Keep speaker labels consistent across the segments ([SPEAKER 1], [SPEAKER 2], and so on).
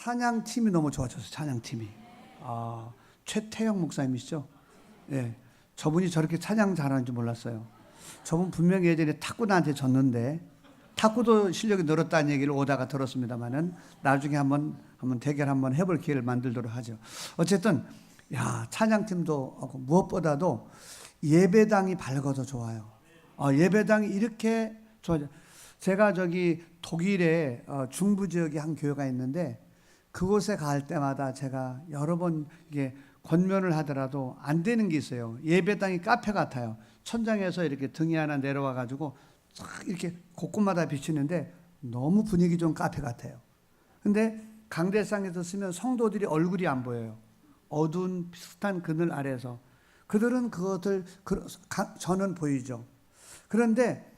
[SPEAKER 1] 찬양팀이 너무 좋아졌어요. 찬양팀이. 최태영 목사님이시죠? 예. 저분이 저렇게 찬양 잘하는 줄 몰랐어요. 저분 분명히 예전에 탁구 나한테 졌는데, 탁구도 실력이 늘었다는 얘기를 오다가 들었습니다만은, 나중에 한번 대결 한번 해볼 기회를 만들도록 하죠. 어쨌든, 찬양팀도 무엇보다도 예배당이 밝아서 좋아요. 예배당이 이렇게 좋아져. 제가 저기 독일에 중부 지역에 한 교회가 있는데, 그곳에 갈 때마다 제가 여러 번 이게 권면을 하더라도 안 되는 게 있어요. 예배당이 카페 같아요. 천장에서 이렇게 등이 하나 내려와 가지고 쫙 이렇게 곳곳마다 비치는데 너무 분위기 좋은 카페 같아요. 근데 강대상에서 쓰면 성도들이 얼굴이 안 보여요. 어두운 비슷한 그늘 아래에서. 그들은 그것을 저는 보이죠. 그런데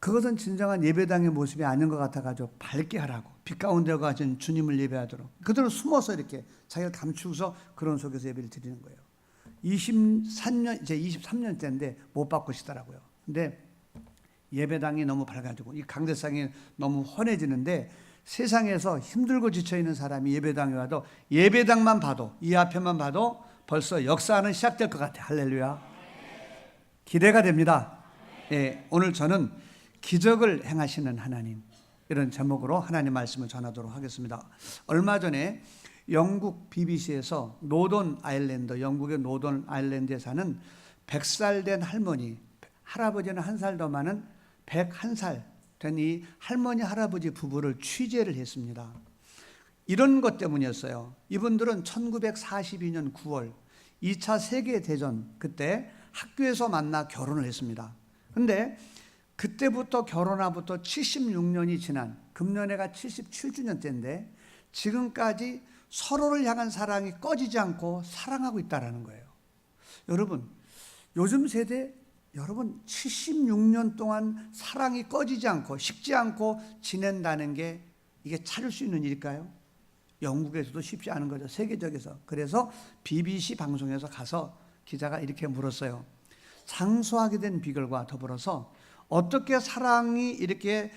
[SPEAKER 1] 그것은 진정한 예배당의 모습이 아닌 것 같아가지고 밝게 하라고, 빛 가운데 가신 주님을 예배하도록. 그들은 숨어서 이렇게 자기를 감추고서 그런 속에서 예배를 드리는 거예요. 23년, 이제 23년째인데 못 바꾸시더라고요. 근데 예배당이 너무 밝아지고 이 강대상이 너무 환해지는데, 세상에서 힘들고 지쳐있는 사람이 예배당에 와도 예배당만 봐도, 이 앞에만 봐도 벌써 역사는 시작될 것 같아요. 할렐루야. 기대가 됩니다. 오늘 저는 기적을 행하시는 하나님, 이런 제목으로 하나님 말씀을 전하도록 하겠습니다. 얼마 전에 영국 BBC에서 노던 아일랜드, 영국의 노던 아일랜드에 사는 100살 된 할머니, 할아버지는 1살 더 많은 101살 된 이 할머니 할아버지 부부를 취재를 했습니다. 이런 것 때문이었어요. 이분들은 1942년 9월 2차 세계대전 그때 학교에서 만나 결혼을 했습니다. 근데 그때부터 결혼하부터 76년이 지난, 금년에가 77주년째인데 지금까지 서로를 향한 사랑이 꺼지지 않고 사랑하고 있다는 거예요. 여러분, 요즘 세대, 여러분 76년 동안 사랑이 꺼지지 않고 식지 않고 지낸다는 게 이게 찾을 수 있는 일일까요? 영국에서도 쉽지 않은 거죠. 세계적에서. 그래서 BBC 방송에서 가서 기자가 이렇게 물었어요. 장수하게 된 비결과 더불어서 어떻게 사랑이 이렇게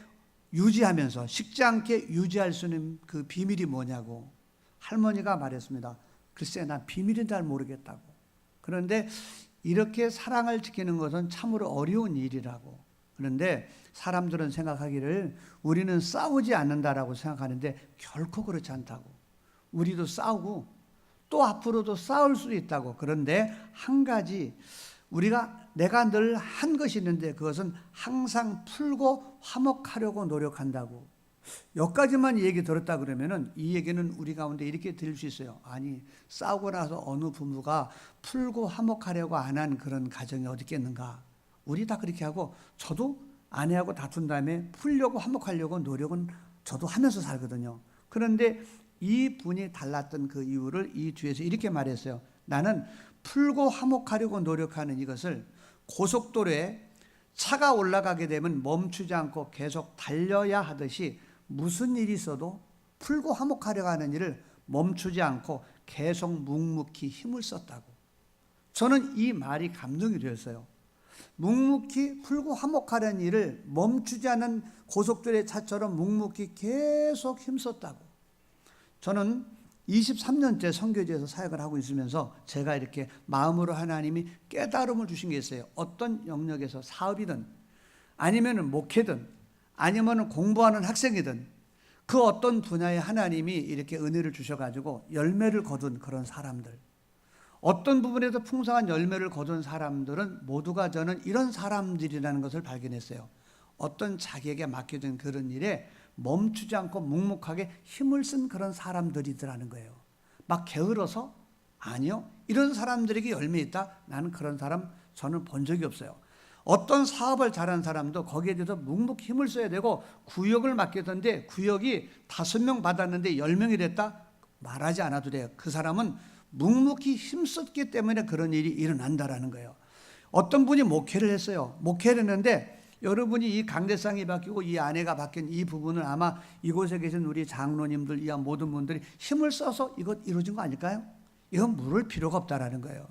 [SPEAKER 1] 유지하면서 식지 않게 유지할 수 있는 그 비밀이 뭐냐고. 할머니가 말했습니다. 글쎄, 난 비밀은 잘 모르겠다고. 그런데 이렇게 사랑을 지키는 것은 참으로 어려운 일이라고. 그런데 사람들은 생각하기를 우리는 싸우지 않는다라고 생각하는데 결코 그렇지 않다고. 우리도 싸우고 또 앞으로도 싸울 수 있다고. 그런데 한 가지, 내가 늘 한 것이 있는데 그것은 항상 풀고 화목하려고 노력한다고. 여기까지만 얘기 들었다 그러면은 이 얘기는 우리 가운데 이렇게 들릴 수 있어요. 아니, 싸우고 나서 어느 부부가 풀고 화목하려고 안 한 그런 가정이 어디 있겠는가. 우리 다 그렇게 하고, 저도 아내하고 다툰 다음에 풀려고 화목하려고 노력은 저도 하면서 살거든요. 그런데 이 분이 달랐던 그 이유를 이 뒤에서 이렇게 말했어요. 나는 풀고 화목하려고 노력하는 이것을 고속도로에 차가 올라가게 되면 멈추지 않고 계속 달려야 하듯이 무슨 일이 있어도 풀고 화목하려고 하는 일을 멈추지 않고 계속 묵묵히 힘을 썼다고. 저는 이 말이 감동이 되었어요. 묵묵히 풀고 화목하려는 일을 멈추지 않은 고속도로의 차처럼 묵묵히 계속 힘썼다고. 저는 23년째 선교지에서 사역을 하고 있으면서 제가 이렇게 마음으로 하나님이 깨달음을 주신 게 있어요. 어떤 영역에서 사업이든 아니면 목회든 아니면 공부하는 학생이든 그 어떤 분야에 하나님이 이렇게 은혜를 주셔가지고 열매를 거둔 그런 사람들, 어떤 부분에서 풍성한 열매를 거둔 사람들은 모두가 저는 이런 사람들이라는 것을 발견했어요. 어떤 자기에게 맡겨진 그런 일에 멈추지 않고 묵묵하게 힘을 쓴 그런 사람들이더라는 거예요. 막 게을러서? 아니요. 이런 사람들에게 열매 있다? 나는 그런 사람 저는 본 적이 없어요. 어떤 사업을 잘하는 사람도 거기에 대해서 묵묵히 힘을 써야 되고, 구역을 맡겼던데 구역이 5명 받았는데 10명이 됐다? 말하지 않아도 돼요. 그 사람은 묵묵히 힘썼기 때문에 그런 일이 일어난다라는 거예요. 어떤 분이 목회를 했어요. 목회를 했는데 여러분이 이 강대상이 바뀌고 이 아내가 바뀐 이 부분을 아마 이곳에 계신 우리 장로님들, 이 모든 분들이 힘을 써서 이것 이루어진 거 아닐까요? 이건 물을 필요가 없다라는 거예요.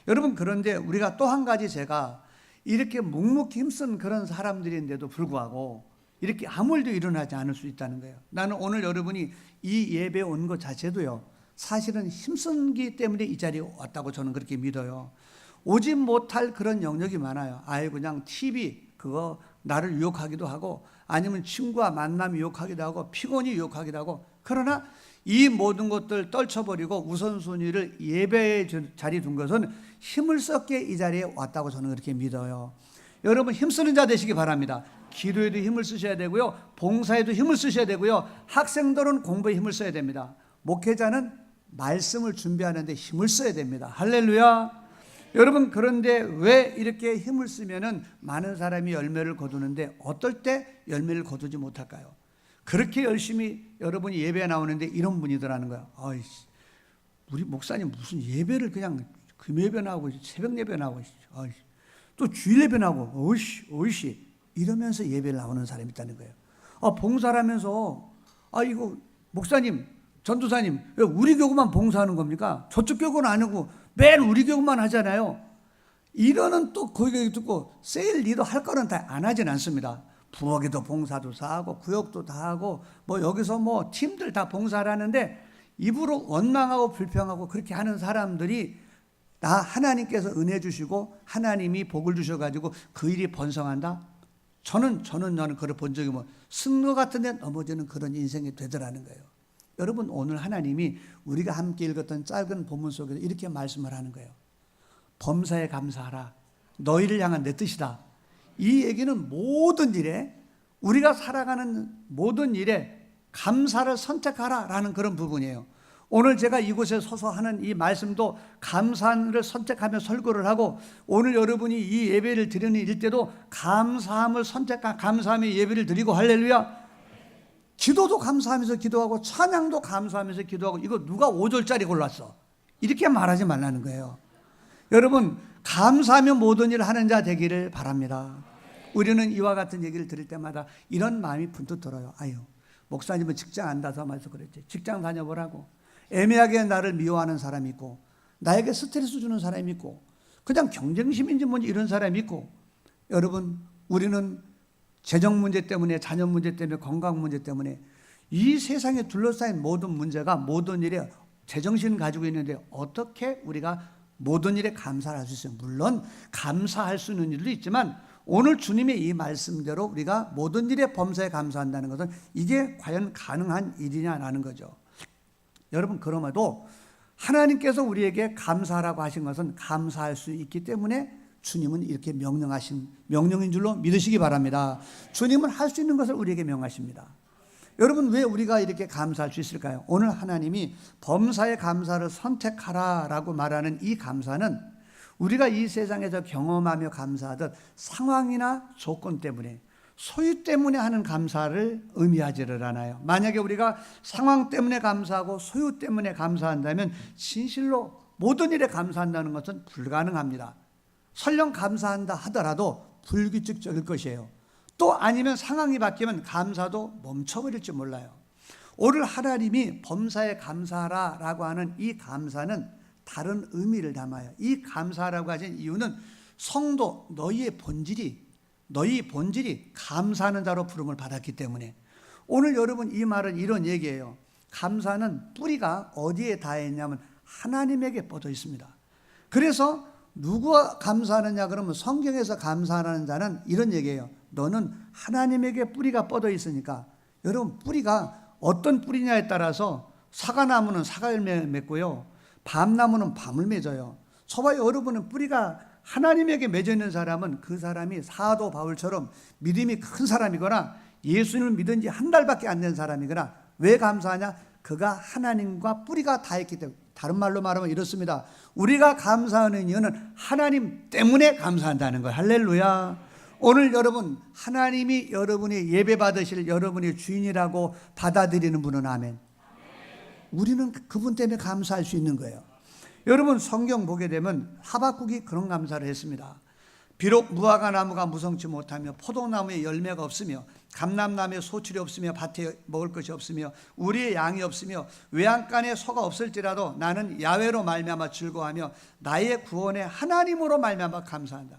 [SPEAKER 1] 여러분, 그런데 우리가 또 한 가지, 제가 이렇게 묵묵히 힘쓴 그런 사람들인데도 불구하고 이렇게 아무 일도 일어나지 않을 수 있다는 거예요. 나는 오늘 여러분이 이 예배에 온 것 자체도요, 사실은 힘쓰기 때문에 이 자리에 왔다고 저는 그렇게 믿어요. 오지 못할 그런 영역이 많아요. 그냥 TV 그거 나를 유혹하기도 하고, 아니면 친구와 만남이 유혹하기도 하고, 피곤이 유혹하기도 하고. 그러나 이 모든 것들 떨쳐버리고 우선순위를 예배의 자리에 둔 것은 힘을 썼기에 이 자리에 왔다고 저는 그렇게 믿어요. 여러분 힘쓰는 자 되시기 바랍니다. 기도에도 힘을 쓰셔야 되고요, 봉사에도 힘을 쓰셔야 되고요, 학생들은 공부에 힘을 써야 됩니다. 목회자는 말씀을 준비하는데 힘을 써야 됩니다. 할렐루야. 여러분, 그런데 왜 이렇게 힘을 쓰면은 많은 사람이 열매를 거두는데 어떨 때 열매를 거두지 못할까요? 그렇게 열심히 여러분이 예배에 나오는데 이런 분이더라는 거예요. 우리 목사님 무슨 예배를 그냥 금 예배 나오고 새벽 예배 나오고 또 주일 예배 나오고 어이씨 이러면서 예배를 나오는 사람이 있다는 거예요. 봉사를 하면서 이거 목사님, 전도사님 왜 우리 교구만 봉사하는 겁니까? 저쪽 교구는 아니고 매일 우리 교구만 하잖아요. 이러는 또 거기 듣고 세일 리더 할 거는 다 안 하진 않습니다. 부엌에도 봉사도 다 하고 구역도 다 하고 여기서 팀들 다 봉사를 하는데, 입으로 원망하고 불평하고 그렇게 하는 사람들이 하나님께서 은혜 주시고 하나님이 복을 주셔가지고 그 일이 번성한다? 저는 그걸 본 적이 승로 같은 데 넘어지는 그런 인생이 되더라는 거예요. 여러분, 오늘 하나님이 우리가 함께 읽었던 짧은 본문 속에서 이렇게 말씀을 하는 거예요. 범사에 감사하라. 너희를 향한 내 뜻이다. 이 얘기는 모든 일에, 우리가 살아가는 모든 일에 감사를 선택하라라는 그런 부분이에요. 오늘 제가 이곳에 서서 하는 이 말씀도 감사를 선택하며 설교를 하고, 오늘 여러분이 이 예배를 드리는 일 때도 감사함을 선택한 감사함의 예배를 드리고, 할렐루야. 기도도 감사하면서 기도하고 찬양도 감사하면서 기도하고. 이거 누가 5절짜리 골랐어? 이렇게 말하지 말라는 거예요. 여러분, 감사하며 모든 일을 하는 자 되기를 바랍니다. 우리는 이와 같은 얘기를 들을 때마다 이런 마음이 분투 들어요. 목사님은 직장 안 다녀서 그랬지. 직장 다녀보라고. 애매하게 나를 미워하는 사람이 있고, 나에게 스트레스 주는 사람이 있고, 그냥 경쟁심인지 뭔지 이런 사람이 있고. 여러분, 우리는 재정 문제 때문에, 자녀 문제 때문에, 건강 문제 때문에 이 세상에 둘러싸인 모든 문제가, 모든 일에 제정신을 가지고 있는데 어떻게 우리가 모든 일에 감사를 할 수 있어요? 물론 감사할 수 있는 일도 있지만, 오늘 주님의 이 말씀대로 우리가 모든 일에 범사에 감사한다는 것은 이게 과연 가능한 일이냐라는 거죠. 여러분, 그럼에도 하나님께서 우리에게 감사하라고 하신 것은 감사할 수 있기 때문에 주님은 이렇게 명령인 줄로 믿으시기 바랍니다. 주님은 할 수 있는 것을 우리에게 명하십니다. 여러분, 왜 우리가 이렇게 감사할 수 있을까요? 오늘 하나님이 범사의 감사를 선택하라라고 말하는 이 감사는 우리가 이 세상에서 경험하며 감사하듯 상황이나 조건 때문에, 소유 때문에 하는 감사를 의미하지를 않아요. 만약에 우리가 상황 때문에 감사하고 소유 때문에 감사한다면 진실로 모든 일에 감사한다는 것은 불가능합니다. 설령 감사한다 하더라도 불규칙적일 것이에요. 또 아니면 상황이 바뀌면 감사도 멈춰버릴지 몰라요. 오늘 하나님이 범사에 감사하라라고 하는 이 감사는 다른 의미를 담아요. 이 감사라고 하신 이유는 성도, 너희 본질이 감사하는 자로 부름을 받았기 때문에. 오늘 여러분, 이 말은 이런 얘기예요. 감사는 뿌리가 어디에 닿아 있냐면 하나님에게 뻗어 있습니다. 그래서 누구가 감사하느냐 그러면 성경에서 감사하는 자는 이런 얘기예요. 너는 하나님에게 뿌리가 뻗어 있으니까. 여러분, 뿌리가 어떤 뿌리냐에 따라서 사과나무는 사과를 맺고요, 밤나무는 밤을 맺어요. 저와 여러분은 뿌리가 하나님에게 맺어 있는 사람은 그 사람이 사도 바울처럼 믿음이 큰 사람이거나 예수님을 믿은 지 한 달밖에 안 된 사람이거나. 왜 감사하냐? 그가 하나님과 뿌리가 다 있기 때문에. 다른 말로 말하면 이렇습니다. 우리가 감사하는 이유는 하나님 때문에 감사한다는 거예요. 할렐루야. 오늘 여러분, 하나님이 여러분이 예배 받으실 여러분의 주인이라고 받아들이는 분은 아멘. 우리는 그분 때문에 감사할 수 있는 거예요. 여러분, 성경 보게 되면 하박국이 그런 감사를 했습니다. 비록 무화과 나무가 무성치 못하며 포도나무에 열매가 없으며 감람나무에 소출이 없으며 밭에 먹을 것이 없으며 우리의 양이 없으며 외양간에 소가 없을지라도 나는 야훼로 말미암아 즐거워하며 나의 구원의 하나님으로 말미암아 감사한다.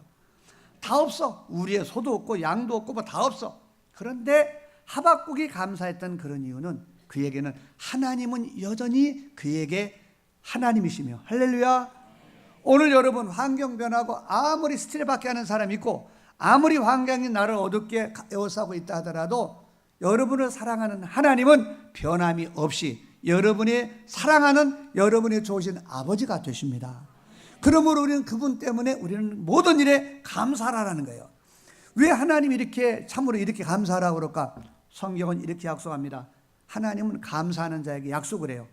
[SPEAKER 1] 다 없어. 우리의 소도 없고 양도 없고 다 없어. 그런데 하박국이 감사했던 그런 이유는 그에게는 하나님은 여전히 그에게 하나님이시며, 할렐루야. 오늘 여러분 환경 변하고 아무리 스트레스 받게 하는 사람이 있고 아무리 환경이 나를 어둡게 에워싸고 있다 하더라도 여러분을 사랑하는 하나님은 변함이 없이 여러분이 사랑하는 여러분이 좋으신 아버지가 되십니다. 그러므로 우리는 그분 때문에 우리는 모든 일에 감사하라는 거예요. 왜 하나님이 이렇게 참으로 이렇게 감사하라고 그럴까? 성경은 이렇게 약속합니다. 하나님은 감사하는 자에게 약속을 해요.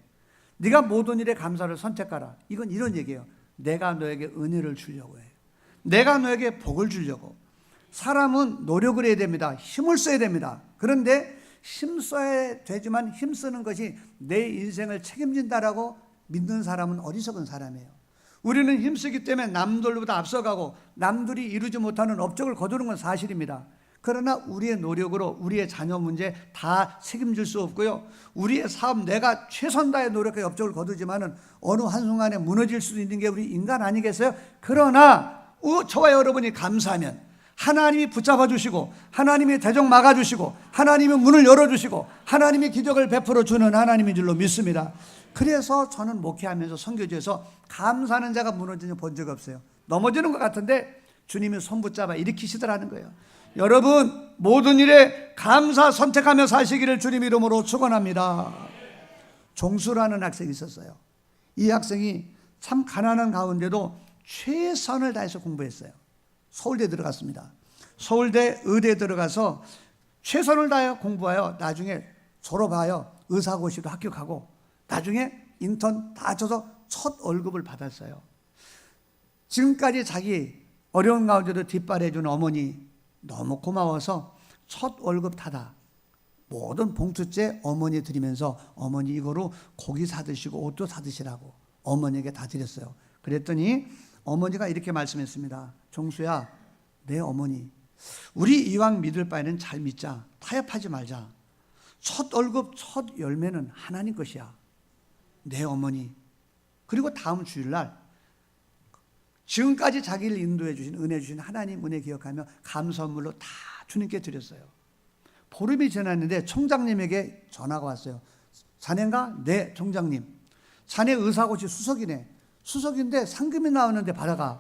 [SPEAKER 1] 네가 모든 일에 감사를 선택하라. 이건 이런 얘기예요. 내가 너에게 은혜를 주려고 해요. 내가 너에게 복을 주려고. 사람은 노력을 해야 됩니다. 힘을 써야 됩니다. 그런데 힘써야 되지만 힘쓰는 것이 내 인생을 책임진다라고 믿는 사람은 어리석은 사람이에요. 우리는 힘쓰기 때문에 남들보다 앞서가고 남들이 이루지 못하는 업적을 거두는 건 사실입니다. 그러나 우리의 노력으로 우리의 자녀 문제 다 책임질 수 없고요. 우리의 사업 내가 최선 다해 노력해 업적을 거두지만은 어느 한순간에 무너질 수도 있는 게 우리 인간 아니겠어요? 그러나 저와 여러분이 감사하면 하나님이 붙잡아 주시고 하나님이 대적 막아 주시고 하나님이 문을 열어 주시고 하나님이 기적을 베풀어 주는 하나님인 줄로 믿습니다. 그래서 저는 목회하면서 선교지에서 감사하는 자가 무너지는 본 적 없어요. 넘어지는 것 같은데 주님이 손 붙잡아 일으키시더라는 거예요. 여러분 모든 일에 감사 선택하며 사시기를 주님 이름으로 축원합니다. 종수라는 학생이 있었어요. 이 학생이 참 가난한 가운데도 최선을 다해서 공부했어요. 서울대 들어갔습니다. 서울대 의대에 들어가서 최선을 다해 공부하여 나중에 졸업하여 의사고시도 합격하고 나중에 인턴 다 합쳐서 첫 월급을 받았어요. 지금까지 자기 어려운 가운데도 뒷발해준 어머니 너무 고마워서 첫 월급 타다 모든 봉투째 어머니 드리면서 어머니 이거로 고기 사드시고 옷도 사드시라고 어머니에게 다 드렸어요. 그랬더니 어머니가 이렇게 말씀했습니다. 종수야, 내 어머니, 우리 이왕 믿을 바에는 잘 믿자. 타협하지 말자. 첫 월급, 첫 열매는 하나님 것이야. 내 어머니. 그리고 다음 주일날 지금까지 자기를 인도해 주신 은혜 주신 하나님 은혜 기억하며 감사선물로 다 주님께 드렸어요. 보름이 지났는데 총장님에게 전화가 왔어요. 자네인가? 네, 총장님. 자네 의사고시 수석이네. 수석인데 상금이 나왔는데 받아가.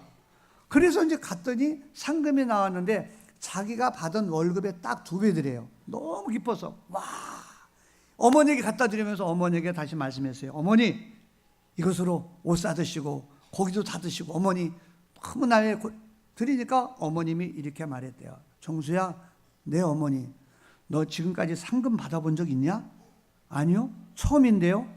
[SPEAKER 1] 그래서 이제 갔더니 상금이 나왔는데 자기가 받은 월급의 딱 2배 드려요. 너무 기뻐서 와. 어머니에게 갖다 드리면서 어머니에게 다시 말씀했어요. 어머니 이것으로 옷 사드시고 고기도 사드시고 어머니 너무 나의 드리니까 어머님이 이렇게 말했대요. 정수야, 내 어머니 너 지금까지 상금 받아본 적 있냐? 아니요, 처음인데요.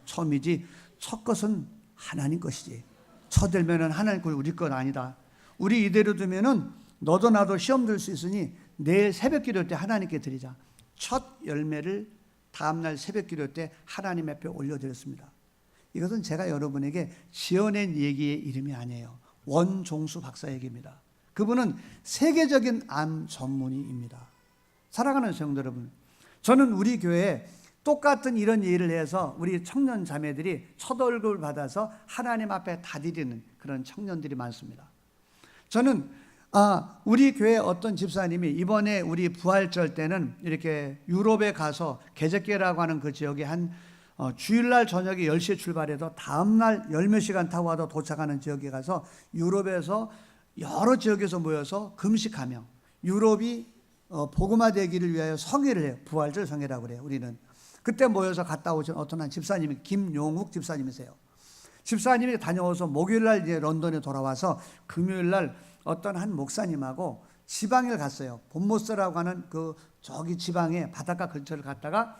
[SPEAKER 1] 처음이지. 첫 것은 하나님 것이지. 처들면은 하나님 것 우리 것 아니다. 우리 이대로 두면은 너도 나도 시험 들 수 있으니 내일 새벽 기도 때 하나님께 드리자. 첫 열매를 다음날 새벽 기도 때 하나님 앞에 올려드렸습니다. 이것은 제가 여러분에게 지어낸 얘기의 이름이 아니에요. 원종수 박사 얘기입니다. 그분은 세계적인 암 전문의입니다. 사랑하는 성도 여러분, 저는 우리 교회에 똑같은 이런 일을 해서 우리 청년 자매들이 첫 월급을 받아서 하나님 앞에 다 드리는 그런 청년들이 많습니다. 저는 우리 교회 어떤 집사님이 이번에 우리 부활절 때는 이렇게 유럽에 가서 게제케라고 하는 그 지역에 한 주일날 저녁에 10시에 출발해서 다음날 10몇 시간 타고 와도 도착하는 지역에 가서 유럽에서 여러 지역에서 모여서 금식하며 유럽이 복음화되기를 위하여 성회를 해요. 부활절 성회라고 그래요. 우리는 그때 모여서 갔다 오신 어떤 한 집사님이 김용욱 집사님이세요. 집사님이 다녀와서 목요일날 이제 런던에 돌아와서 금요일날 어떤 한 목사님하고 지방을 갔어요. 본모스라고 하는 그 저기 지방에 바닷가 근처를 갔다가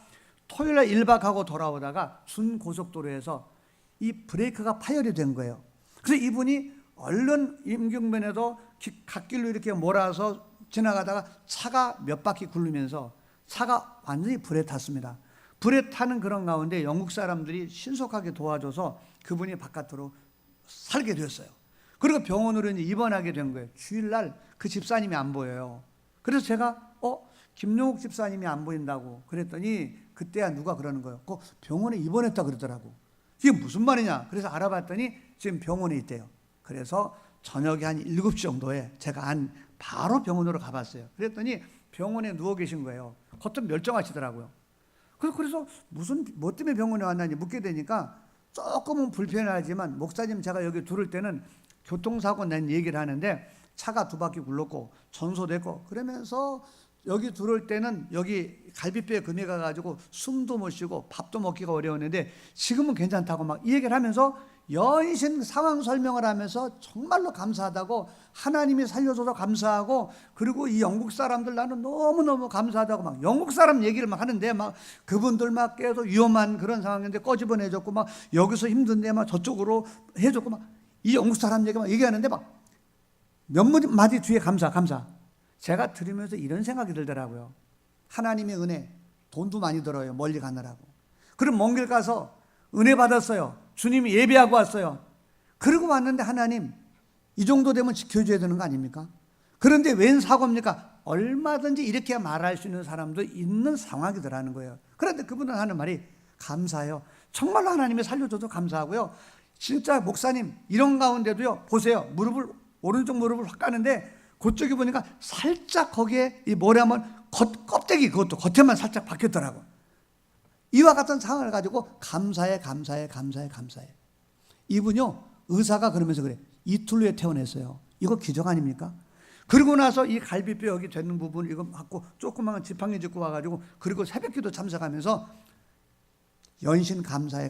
[SPEAKER 1] 토요일날 1박하고 돌아오다가 순고속도로에서 이 브레이크가 파열이 된 거예요. 그래서 이분이 얼른 임경변에도 갓길로 이렇게 몰아서 지나가다가 차가 몇 바퀴 굴리면서 차가 완전히 불에 탔습니다. 불에 타는 그런 가운데 영국 사람들이 신속하게 도와줘서 그분이 바깥으로 살게 되었어요. 그리고 병원으로 이제 입원하게 된 거예요. 주일날 그 집사님이 안 보여요. 그래서 제가 김용욱 집사님이 안 보인다고 그랬더니 그때야 누가 그러는 거예요. 그 병원에 입원했다 그러더라고. 이게 무슨 말이냐? 그래서 알아봤더니 지금 병원에 있대요. 그래서 저녁에 한 7시 정도에 제가 바로 병원으로 가봤어요. 그랬더니 병원에 누워 계신 거예요. 겉은 멀쩡하시더라고요. 그래서 뭐 때문에 병원에 왔나니 묻게 되니까 조금은 불편하지만, 목사님 제가 여기 들을 때는 교통사고 난 얘기를 하는데 차가 2바퀴 굴렀고 전소됐고, 그러면서 여기 들어올 때는 여기 갈비뼈에 금이 가가지고 숨도 못 쉬고 밥도 먹기가 어려웠는데 지금은 괜찮다고 막 이 얘기를 하면서 연신 상황 설명을 하면서 정말로 감사하다고, 하나님이 살려줘서 감사하고, 그리고 이 영국 사람들 나는 너무너무 감사하다고 막 영국 사람 얘기를 막 하는데, 막 그분들 막 계속 위험한 그런 상황인데 꺼집어내줬고, 막 여기서 힘든데 막 저쪽으로 해줬고, 막 이 영국 사람 얘기 막 얘기하는데 막 몇 마디 뒤에 감사. 제가 들으면서 이런 생각이 들더라고요. 하나님의 은혜, 돈도 많이 들어요. 멀리 가느라고. 그럼 먼 길 가서 은혜 받았어요. 주님이 예배하고 왔어요. 그러고 왔는데 하나님, 이 정도 되면 지켜줘야 되는 거 아닙니까? 그런데 웬 사고입니까? 얼마든지 이렇게 말할 수 있는 사람도 있는 상황이더라는 거예요. 그런데 그분은 하는 말이 감사해요. 정말로 하나님이 살려줘서 감사하고요. 진짜 목사님, 이런 가운데도요, 보세요. 오른쪽 무릎을 확 까는데 그쪽에 보니까 살짝 거기에 이 뭐라면 껍데기, 그것도 겉에만 살짝 박혔더라고. 이와 같은 상황을 가지고 감사해. 이분요, 의사가 그러면서 그래. 이틀 후에 퇴원했어요. 이거 기적 아닙니까? 그러고 나서 이 갈비뼈 여기 되는 부분 이거 갖고 조그마한 지팡이 짚고 와가지고, 그리고 새벽기도 참석하면서 연신 감사해.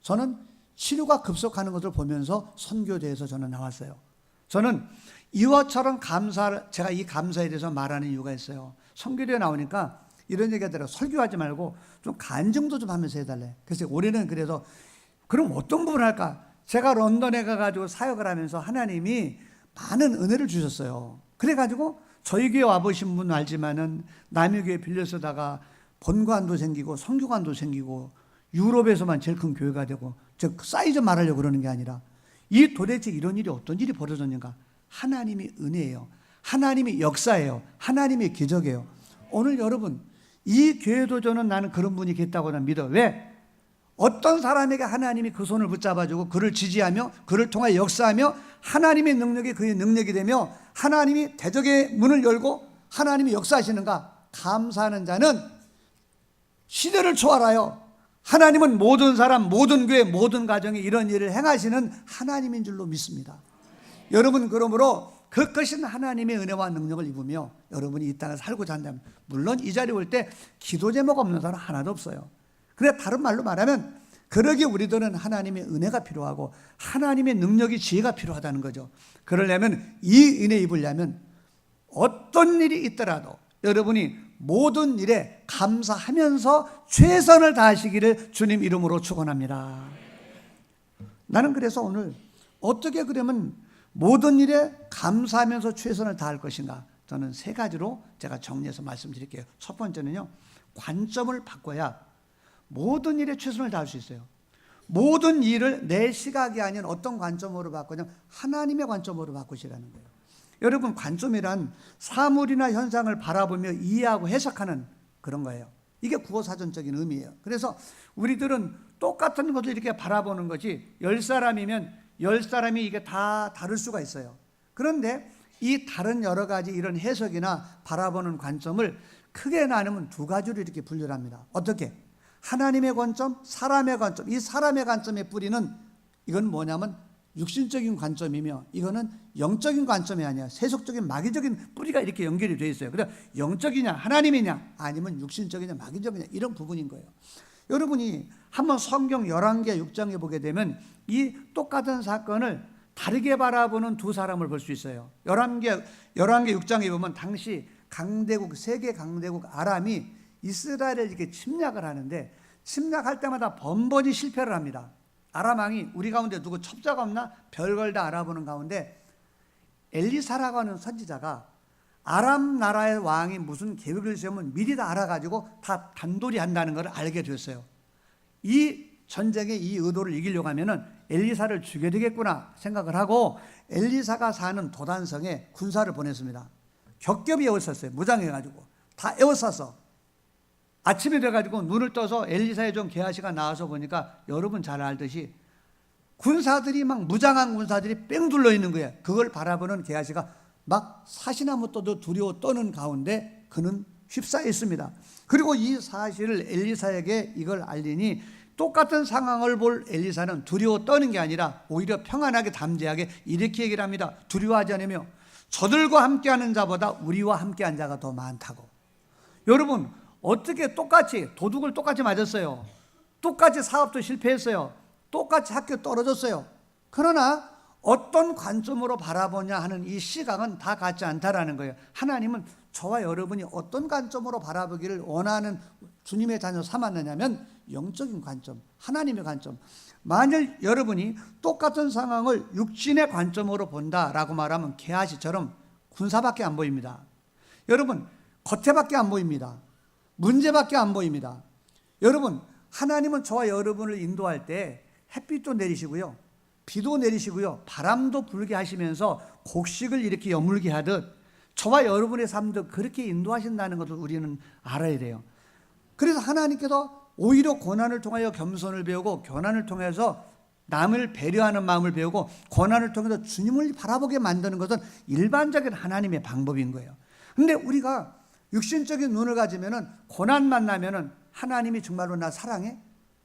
[SPEAKER 1] 저는 치료가 급속하는 것을 보면서 선교대에서 저는 나왔어요. 저는 이와처럼 제가 이 감사에 대해서 말하는 이유가 있어요. 선교대에 나오니까 이런 얘기 하더라고요. 설교하지 말고 좀 간증도 좀 하면서 해달래. 그래서 올해는 그래서 그럼 어떤 부분을 할까? 제가 런던에 가가지고 사역을 하면서 하나님이 많은 은혜를 주셨어요. 그래가지고 저희 교회 와보신 분 알지만은 남의 교회 빌려 쓰다가 본관도 생기고 선교관도 생기고 유럽에서만 제일 큰 교회가 되고, 즉 사이즈 말하려고 그러는 게 아니라 이 도대체 이런 일이 어떤 일이 벌어졌는가? 하나님이 은혜예요. 하나님이 역사예요. 하나님의 기적이에요. 오늘 여러분, 이 교회도 저는 나는 그런 분이 있다고 난 믿어. 왜? 어떤 사람에게 하나님이 그 손을 붙잡아주고 그를 지지하며 그를 통하여 역사하며 하나님의 능력이 그의 능력이 되며 하나님이 대적의 문을 열고 하나님이 역사하시는가? 감사하는 자는 시대를 초월하여 하나님은 모든 사람, 모든 교회, 모든 가정에 이런 일을 행하시는 하나님인 줄로 믿습니다. 여러분, 그러므로 그 크신 하나님의 은혜와 능력을 입으며 여러분이 이 땅에 살고자 한다면, 물론 이 자리에 올 때 기도 제목 없는 사람 하나도 없어요. 그래, 다른 말로 말하면 그러기에 우리들은 하나님의 은혜가 필요하고 하나님의 능력이, 지혜가 필요하다는 거죠. 그러려면, 이 은혜 입으려면 어떤 일이 있더라도 여러분이 모든 일에 감사하면서 최선을 다하시기를 주님 이름으로 축원합니다. 나는 그래서 오늘 어떻게 그러면 모든 일에 감사하면서 최선을 다할 것인가? 저는 3가지로 제가 정리해서 말씀드릴게요. 첫 번째는요, 관점을 바꿔야 모든 일에 최선을 다할 수 있어요. 모든 일을 내 시각이 아닌 어떤 관점으로 바꾸냐면 하나님의 관점으로 바꾸시라는 거예요. 여러분, 관점이란 사물이나 현상을 바라보며 이해하고 해석하는 그런 거예요. 이게 국어사전적인 의미예요. 그래서 우리들은 똑같은 것을 이렇게 바라보는 것이 10사람이면 10사람이 이게 다 다를 수가 있어요. 그런데 이 다른 여러 가지 이런 해석이나 바라보는 관점을 크게 나누면 2가지로 이렇게 분류를 합니다. 어떻게? 하나님의 관점, 사람의 관점. 이 사람의 관점의 뿌리는 이건 뭐냐면 육신적인 관점이며, 이거는 영적인 관점이 아니야. 세속적인 마귀적인 뿌리가 이렇게 연결이 되어 있어요. 그래서 영적이냐 하나님이냐 아니면 육신적이냐 마귀적이냐 이런 부분인 거예요. 여러분이 한번 성경 열왕기 6장에 보게 되면 이 똑같은 사건을 다르게 바라보는 2사람을 볼 수 있어요. 열왕기 6장에 보면 당시 강대국, 세계 강대국 아람이 이스라엘을 이렇게 침략을 하는데, 침략할 때마다 번번이 실패를 합니다. 아람 왕이 우리 가운데 누구 첩자가 없나 별걸 다 알아보는 가운데 엘리사라고 하는 선지자가 아람 나라의 왕이 무슨 계획을 세우면 미리 다 알아가지고 다 단돌이 한다는 걸 알게 됐어요. 이 전쟁의 이 의도를 이기려고 하면은 엘리사를 죽여야 되겠구나 생각을 하고 엘리사가 사는 도단성에 군사를 보냈습니다. 겹겹이 에워쌌어요. 무장해가지고 다 에워싸서 아침이 돼가지고 눈을 떠서 엘리사의 종 게하시가 나와서 보니까 여러분 잘 알듯이 군사들이 막 무장한 군사들이 뺑 둘러 있는 거예요. 그걸 바라보는 게하시가 막 사시나무 떠도 두려워 떠는 가운데 그는 휩싸였습니다. 그리고 이 사실을 엘리사에게 이걸 알리니 똑같은 상황을 볼 엘리사는 두려워 떠는 게 아니라 오히려 평안하게 담대하게 이렇게 얘기를 합니다. 두려워하지 않으며 저들과 함께하는 자보다 우리와 함께한 자가 더 많다고. 여러분, 어떻게 똑같이 도둑을 똑같이 맞았어요. 똑같이 사업도 실패했어요. 똑같이 학교 떨어졌어요. 그러나 어떤 관점으로 바라보냐 하는 이 시각은 다 같지 않다라는 거예요. 하나님은 저와 여러분이 어떤 관점으로 바라보기를 원하는 주님의 자녀 삼았느냐면 영적인 관점, 하나님의 관점. 만일 여러분이 똑같은 상황을 육신의 관점으로 본다라고 말하면 게하시처럼 군사밖에 안 보입니다. 여러분, 겉에밖에 안 보입니다. 문제밖에 안 보입니다. 여러분, 하나님은 저와 여러분을 인도할 때 햇빛도 내리시고요, 비도 내리시고요, 바람도 불게 하시면서 곡식을 이렇게 여물게 하듯 저와 여러분의 삶도 그렇게 인도하신다는 것을 우리는 알아야 돼요. 그래서 하나님께서 오히려 고난을 통하여 겸손을 배우고, 고난을 통해서 남을 배려하는 마음을 배우고, 고난을 통해서 주님을 바라보게 만드는 것은 일반적인 하나님의 방법인 거예요. 근데 우리가 육신적인 눈을 가지면은 고난 만나면은 하나님이 정말로 나 사랑해?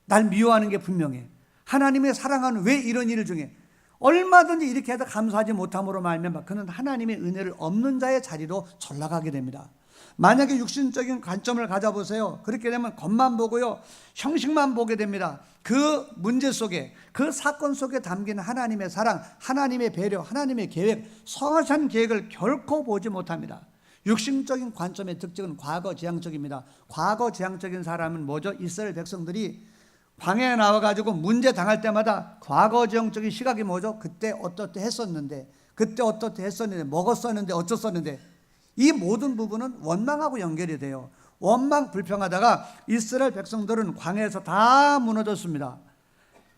[SPEAKER 1] 날 미워하는 게 분명해. 하나님의 사랑은 왜 이런 일을 중에 얼마든지 이렇게 해도 감사하지 못함으로 말미암아 그는 하나님의 은혜를 없는 자의 자리로 전락하게 됩니다. 만약에 육신적인 관점을 가져보세요. 그렇게 되면 겉만 보고요, 형식만 보게 됩니다. 그 문제 속에, 그 사건 속에 담긴 하나님의 사랑, 하나님의 배려, 하나님의 계획, 성하신 계획을 결코 보지 못합니다. 육신적인 관점의 특징은 과거지향적입니다. 과거지향적인 사람은 뭐죠? 이스라엘 백성들이 광야에 나와가지고 문제 당할 때마다 과거지향적인 시각이 뭐죠? 그때 어떻게 했었는데, 그때 어떻게 했었는데, 먹었었는데, 어쩌었는데, 이 모든 부분은 원망하고 연결이 돼요. 원망 불평하다가 이스라엘 백성들은 광야에서 다 무너졌습니다.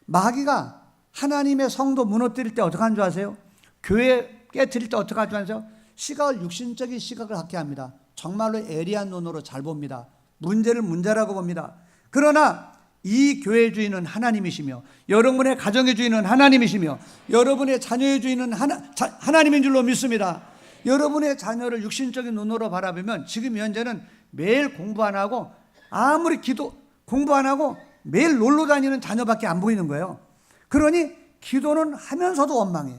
[SPEAKER 1] 마귀가 하나님의 성도 무너뜨릴 때 어떻게 하는 줄 아세요? 교회 깨뜨릴 때 어떻게 하는 줄 아세요? 시각을 육신적인 시각을 갖게 합니다. 정말로 예리한 눈으로 잘 봅니다. 문제를 문제라고 봅니다. 그러나 이 교회의 주인은 하나님이시며, 여러분의 가정의 주인은 하나님이시며, 여러분의 자녀의 주인은 하나님인 줄로 믿습니다. 여러분의 자녀를 육신적인 눈으로 바라보면 지금 현재는 매일 공부 안 하고, 아무리 공부 안 하고 매일 놀러 다니는 자녀밖에 안 보이는 거예요. 그러니 기도는 하면서도 원망해.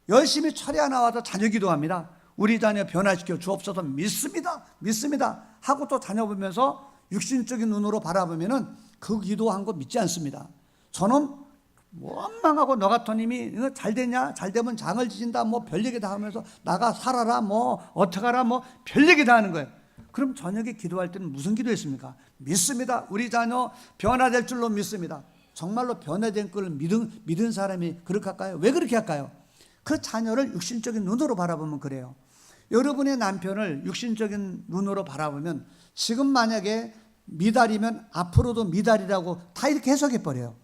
[SPEAKER 1] 열심히 철야 하나 와서 자녀 기도합니다. 우리 자녀 변화시켜 주옵소서, 믿습니다 하고 또 자녀 보면서 육신적인 눈으로 바라보면은 그 기도한 거 믿지 않습니다. 저는 원망하고 너 같은 님이 잘 되냐, 잘 되면 장을 지진다, 뭐 별얘기 다 하면서 나가 살아라, 뭐 어떡하라, 뭐 별얘기 다 하는 거예요. 그럼 저녁에 기도할 때는 무슨 기도했습니까? 믿습니다. 우리 자녀 변화될 줄로 믿습니다. 정말로 변화된 걸 믿은 사람이 그렇게 할까요? 왜 그렇게 할까요? 그 자녀를 육신적인 눈으로 바라보면 그래요. 여러분의 남편을 육신적인 눈으로 바라보면 지금 만약에 미달이면 앞으로도 미달이라고 다 이렇게 해석해 버려요.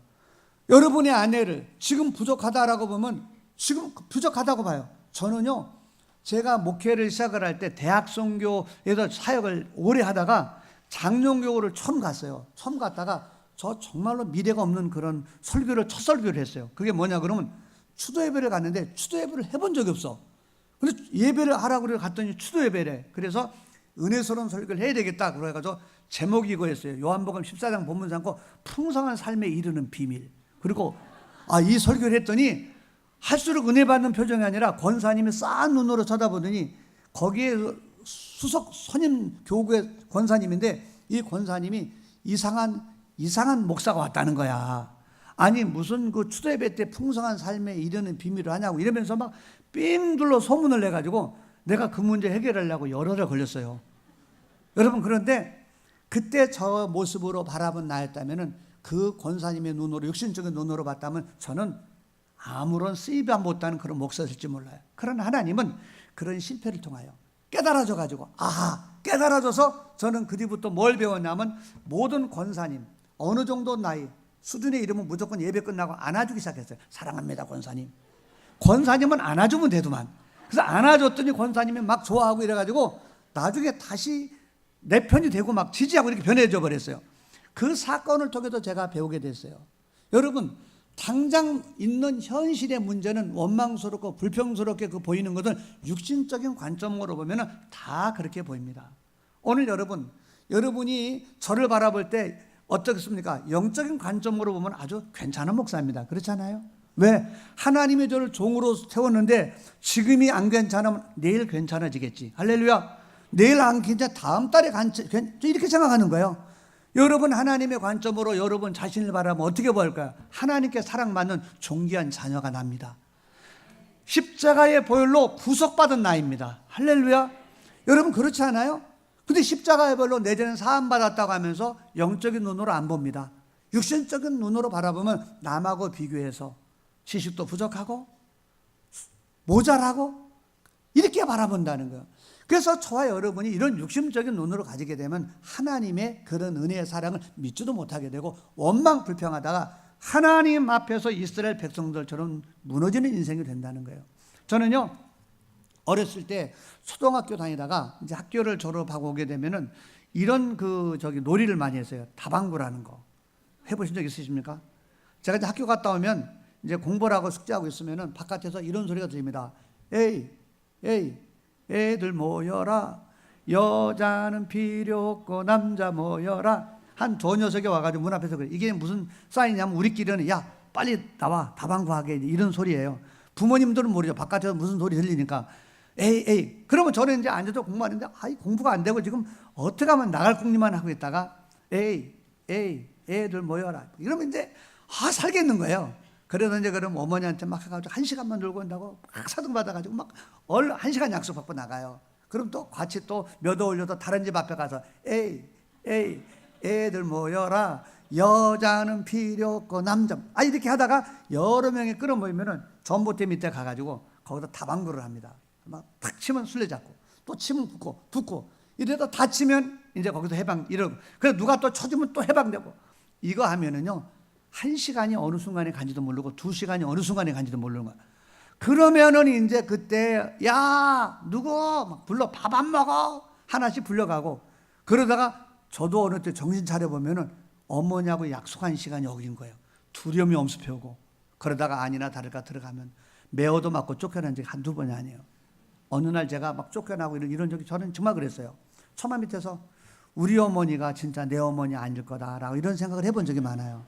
[SPEAKER 1] 여러분의 아내를 지금 부족하다라고 보면 지금 부족하다고 봐요. 저는요, 제가 목회를 시작을 할 때 대학 선교에서 사역을 오래 하다가 장롱교회를 처음 갔어요. 처음 갔다가 저 정말로 미래가 없는 그런 설교를, 첫 설교를 했어요. 그게 뭐냐 그러면 추도 예배를 갔는데 추도 예배를 해본 적이 없어. 근데 예배를 하라고 갔더니 추도 예배래. 그래서 은혜스러운 설교를 해야 되겠다 그래가지고 제목이 이거였어요. 요한복음 14장 본문 삼고 풍성한 삶에 이르는 비밀. 그리고 이 설교를 했더니 할수록 은혜 받는 표정이 아니라 권사님이 싼 눈으로 쳐다보더니 거기에 수석 선임 교구의 권사님인데 이 권사님이 이상한 목사가 왔다는 거야. 아니 무슨 그 추도예배 때 풍성한 삶에 이르는 비밀을 하냐고 이러면서 막 삥 둘러 소문을 내가지고 내가 그 문제 해결하려고 열흘을 걸렸어요. 여러분, 그런데 그때 저 모습으로 바라본 나였다면은 그 권사님의 눈으로, 육신적인 눈으로 봤다면 저는 아무런 쓰임도 못하는 그런 목사일지 몰라요. 그러나 하나님은 그런 실패를 통하여 깨달아져가지고, 깨달아져서 저는 그 뒤부터 뭘 배웠냐면 모든 권사님, 어느 정도 나이, 수준에 이르면 무조건 예배 끝나고 안아주기 시작했어요. 사랑합니다, 권사님. 권사님은 안아주면 되더만. 그래서 안아줬더니 권사님이 막 좋아하고 이래가지고 나중에 다시 내 편이 되고 막 지지하고 이렇게 변해져 버렸어요. 그 사건을 통해서 제가 배우게 됐어요. 여러분, 당장 있는 현실의 문제는 원망스럽고 불평스럽게 보이는 것은 육신적인 관점으로 보면 다 그렇게 보입니다. 오늘 여러분이 저를 바라볼 때 어떻겠습니까? 영적인 관점으로 보면 아주 괜찮은 목사입니다. 그렇지 않아요? 왜? 하나님이 저를 종으로 세웠는데 지금이 안 괜찮으면 내일 괜찮아지겠지. 할렐루야. 내일 안 괜찮아 다음 달에 이렇게 생각하는 거예요. 여러분 하나님의 관점으로 여러분 자신을 바라보면 어떻게 보일까요? 하나님께 사랑받는 존귀한 자녀가 납니다. 십자가의 보혈로 구속받은 나입니다. 할렐루야. 여러분 그렇지 않아요? 근데 십자가의 보혈로 내 죄는 사함받았다고 하면서 영적인 눈으로 안 봅니다. 육신적인 눈으로 바라보면 남하고 비교해서 지식도 부족하고 모자라고 이렇게 바라본다는 거예요. 그래서 저와 여러분이 이런 육신적인 눈으로 가지게 되면 하나님의 그런 은혜의 사랑을 믿지도 못하게 되고 원망 불평하다가 하나님 앞에서 이스라엘 백성들처럼 무너지는 인생이 된다는 거예요. 저는요 어렸을 때 초등학교 다니다가 이제 학교를 졸업하고 오게 되면은 이런 놀이를 많이 했어요. 다방구라는 거 해보신 적 있으십니까? 제가 이제 학교 갔다 오면 이제 공부를 하고 숙제하고 있으면은 바깥에서 이런 소리가 들립니다. 에이 애들 모여라. 여자는 필요 없고 남자 모여라. 한 저 녀석이 와가지고 문 앞에서 그래. 이게 무슨 사인이냐면 우리끼리는 야 빨리 나와 다방구 하게 이런 소리예요. 부모님들은 모르죠. 바깥에서 무슨 소리 들리니까 에이 그러면 저는 이제 앉아서 공부하는데 공부가 안 되고 지금 어떻게 하면 나갈 궁리만 하고 있다가 에이 애들 모여라. 이러면 이제 살겠는 거예요. 그래서 이제 그럼 어머니한테 막 해가지고 1시간만 놀고 온다고 막 사등 받아가지고 막 1시간 약속 받고 나가요. 그럼 또 같이 또 몇 어 올려도 다른 집 앞에 가서 에이 애들 모여라. 여자는 필요 없고 남자 이렇게 하다가 여러 명이 끌어모이면은 전봇대 밑에 가가지고 거기서 다방구를 합니다. 막 탁 치면 술래잡고 또 치면 붙고 이래도 다치면 이제 거기서 해방 이러고 그래서 누가 또 쳐주면 또 해방되고 이거 하면은요 1시간이 어느 순간에 간지도 모르고 2시간이 어느 순간에 간지도 모르는 거야. 그러면은 이제 그때 야 누구 막 불러 밥 안 먹어 하나씩 불려가고 그러다가 저도 어느 때 정신 차려보면은 어머니하고 약속한 시간이 여기인 거예요. 두려움이 엄습해오고 그러다가 아니나 다를까 들어가면 매어도 맞고 쫓겨난 적이 한두 번이 아니에요. 어느 날 제가 막 쫓겨나고 이런 적이 저는 정말 그랬어요. 처마 밑에서 우리 어머니가 진짜 내 어머니 아닐 거다라고 이런 생각을 해본 적이 많아요.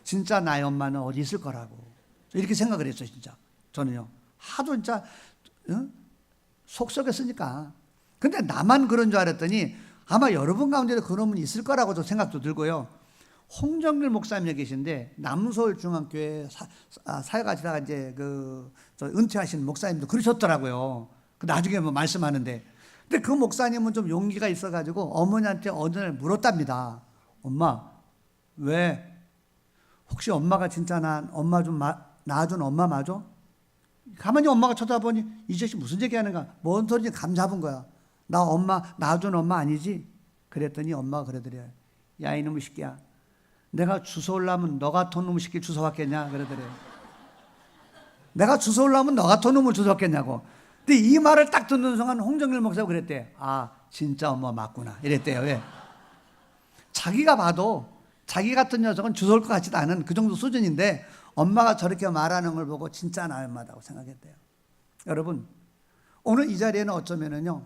[SPEAKER 1] 진짜 나의 엄마는 어디 있을 거라고 이렇게 생각을 했어요. 진짜 저는요 하도 진짜 속 썩였으니까. 근데 나만 그런 줄 알았더니 아마 여러분 가운데도 그런 분이 있을 거라고 저 생각도 들고요. 홍정길 목사님이 계신데 남서울 중앙교회 사역하시다가 이제 은퇴하신 목사님도 그러셨더라고요. 나중에 뭐 말씀하는데 근데 그 목사님은 좀 용기가 있어가지고 어머니한테 어느 날 물었답니다. 엄마 왜 혹시 엄마가 진짜 엄마 좀 낳아준 엄마 맞아? 가만히 엄마가 쳐다보니 이 자식 무슨 얘기하는가? 뭔 소리인지 감 잡은 거야. 나 엄마 낳아준 엄마 아니지? 그랬더니 엄마가 그러더래요. 야 이놈의 새끼야. 내가 주워오려면 너 같은 놈의 새끼 주워왔겠냐? 그러더래요. 내가 주워오려면 너 같은 놈을 주워왔겠냐고. 근데 이 말을 딱 듣는 순간 홍정길 목사가 그랬대. 진짜 엄마 맞구나. 이랬대요. 왜? 자기가 봐도 자기 같은 녀석은 주워올 것 같지도 않은 그 정도 수준인데 엄마가 저렇게 말하는 걸 보고 진짜 나의 엄마다고 생각했대요. 여러분 오늘 이 자리에는 어쩌면은요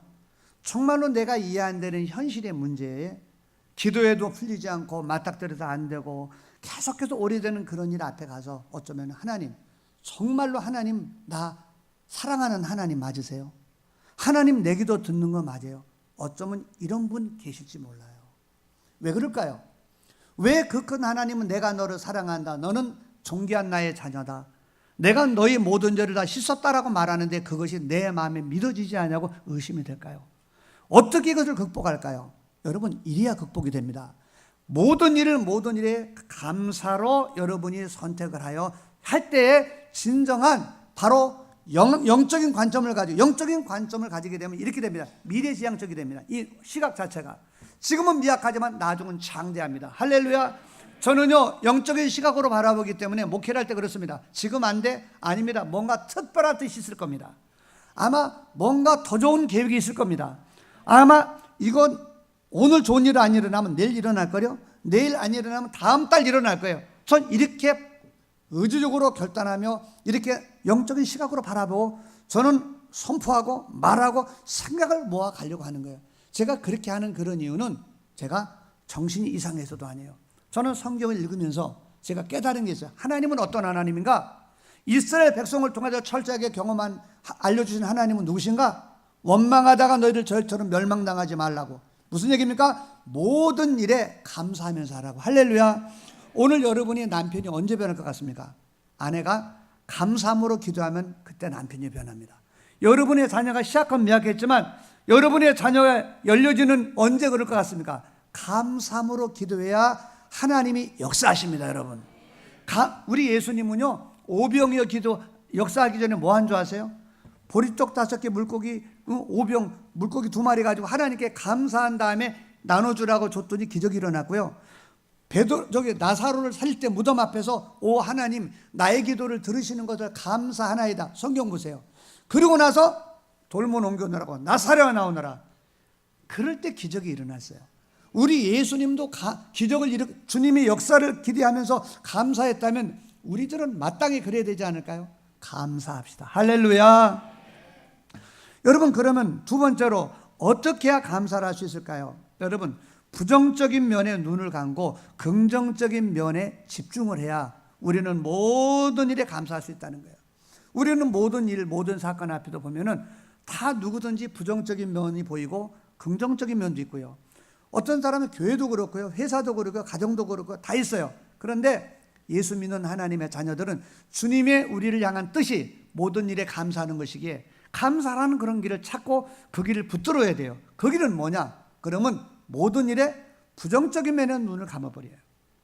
[SPEAKER 1] 정말로 내가 이해 안 되는 현실의 문제에 기도해도 풀리지 않고 맞닥뜨려도 안 되고 계속해서 오래되는 그런 일 앞에 가서 어쩌면 하나님 정말로 하나님 나 사랑하는 하나님 맞으세요? 하나님 내 기도 듣는 거 맞아요? 어쩌면 이런 분 계실지 몰라요. 왜 그럴까요? 왜 그 큰 하나님은 내가 너를 사랑한다. 너는 존귀한 나의 자녀다. 내가 너의 모든 죄를 다 씻었다라고 말하는데 그것이 내 마음에 믿어지지 않냐고 의심이 될까요? 어떻게 이것을 극복할까요? 여러분 이래야 극복이 됩니다. 모든 일에 감사로 여러분이 선택을 하여 할 때에 진정한 바로 영적인 관점을 가지게 되면 이렇게 됩니다. 미래지향적이 됩니다. 이 시각 자체가 지금은 미약하지만 나중은 장대합니다. 할렐루야. 저는요 영적인 시각으로 바라보기 때문에 목회를 할 때 그렇습니다. 지금 안 돼? 아닙니다. 뭔가 특별한 뜻이 있을 겁니다. 아마 뭔가 더 좋은 계획이 있을 겁니다. 아마 이건 오늘 좋은 일이 안 일어나면 내일 일어날 거요. 내일 안 일어나면 다음 달 일어날 거예요. 전 이렇게 의지적으로 결단하며 이렇게 영적인 시각으로 바라보고 저는 선포하고 말하고 생각을 모아 가려고 하는 거예요. 제가 그렇게 하는 그런 이유는 제가 정신이 이상해서도 아니에요. 저는 성경을 읽으면서 제가 깨달은 게 있어요. 하나님은 어떤 하나님인가? 이스라엘 백성을 통해서 철저하게 경험한, 알려주신 하나님은 누구신가? 원망하다가 너희들 저희처럼 멸망당하지 말라고. 무슨 얘기입니까? 모든 일에 감사하면서 하라고. 할렐루야. 오늘 여러분이 남편이 언제 변할 것 같습니까? 아내가 감사함으로 기도하면 그때 남편이 변합니다. 여러분의 자녀가 시약한 미약했지만 여러분의 자녀가 열려지는 언제 그럴 것 같습니까? 감사함으로 기도해야 하나님이 역사하십니다, 여러분. 우리 예수님은요, 오병이어 기도 역사하기 전에 뭐 한 줄 아세요? 보리떡 5개 물고기, 오병 물고기 2마리 가지고 하나님께 감사한 다음에 나눠주라고 줬더니 기적이 일어났고요. 나사로를 살릴 때 무덤 앞에서 오 하나님 나의 기도를 들으시는 것을 감사하나이다. 성경 보세요. 그러고 나서 돌문 옮겨놓으라고 나사로가 나오너라. 그럴 때 기적이 일어났어요. 우리 예수님도 주님의 역사를 기대하면서 감사했다면 우리들은 마땅히 그래야 되지 않을까요? 감사합시다. 할렐루야. 여러분, 그러면 두 번째로 어떻게 해야 감사를 할 수 있을까요? 여러분, 부정적인 면에 눈을 감고 긍정적인 면에 집중을 해야 우리는 모든 일에 감사할 수 있다는 거예요. 우리는 모든 일, 모든 사건 앞에도 보면은 다 누구든지 부정적인 면이 보이고 긍정적인 면도 있고요. 어떤 사람은 교회도 그렇고요, 회사도 그렇고요, 가정도 그렇고 다 있어요. 그런데 예수 믿는 하나님의 자녀들은 주님의 우리를 향한 뜻이 모든 일에 감사하는 것이기에 감사라는 그런 길을 찾고 그 길을 붙들어야 돼요. 그 길은 뭐냐? 그러면 모든 일에 부정적인 면에 눈을 감아버려요.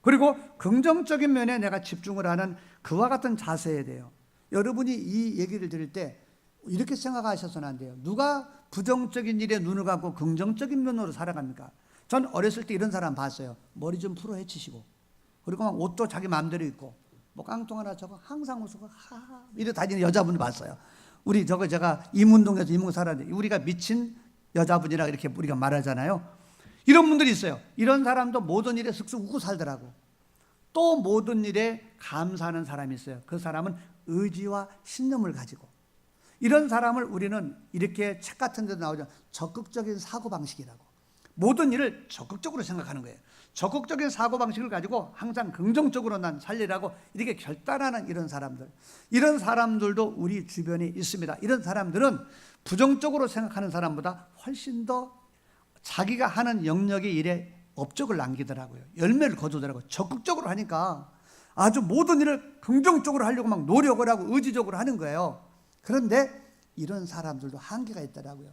[SPEAKER 1] 그리고 긍정적인 면에 내가 집중을 하는 그와 같은 자세에 돼요. 여러분이 이 얘기를 들을 때 이렇게 생각하셔서는 안 돼요. 누가 부정적인 일에 눈을 감고 긍정적인 면으로 살아갑니까? 전 어렸을 때 이런 사람 봤어요. 머리 좀 풀어 헤치시고, 그리고 막 옷도 자기 마음대로 입고, 뭐 깡통 하나 저거 항상 웃고 하하 이래 다니는 여자분을 봤어요. 우리 제가 이문동에서 이문 살았는데 우리가 미친 여자분이라 이렇게 우리가 말하잖아요. 이런 분들이 있어요. 이런 사람도 모든 일에 슥슥 웃고 살더라고. 또 모든 일에 감사하는 사람이 있어요. 그 사람은 의지와 신념을 가지고. 이런 사람을 우리는 이렇게 책 같은 데도 나오죠. 적극적인 사고방식이라고. 모든 일을 적극적으로 생각하는 거예요. 적극적인 사고방식을 가지고 항상 긍정적으로 난 살리라고 이렇게 결단하는 이런 사람들. 이런 사람들도 우리 주변에 있습니다. 이런 사람들은 부정적으로 생각하는 사람보다 훨씬 더 자기가 하는 영역의 일에 업적을 남기더라고요. 열매를 거두더라고요. 적극적으로 하니까 아주 모든 일을 긍정적으로 하려고 막 노력을 하고 의지적으로 하는 거예요. 그런데 이런 사람들도 한계가 있더라고요.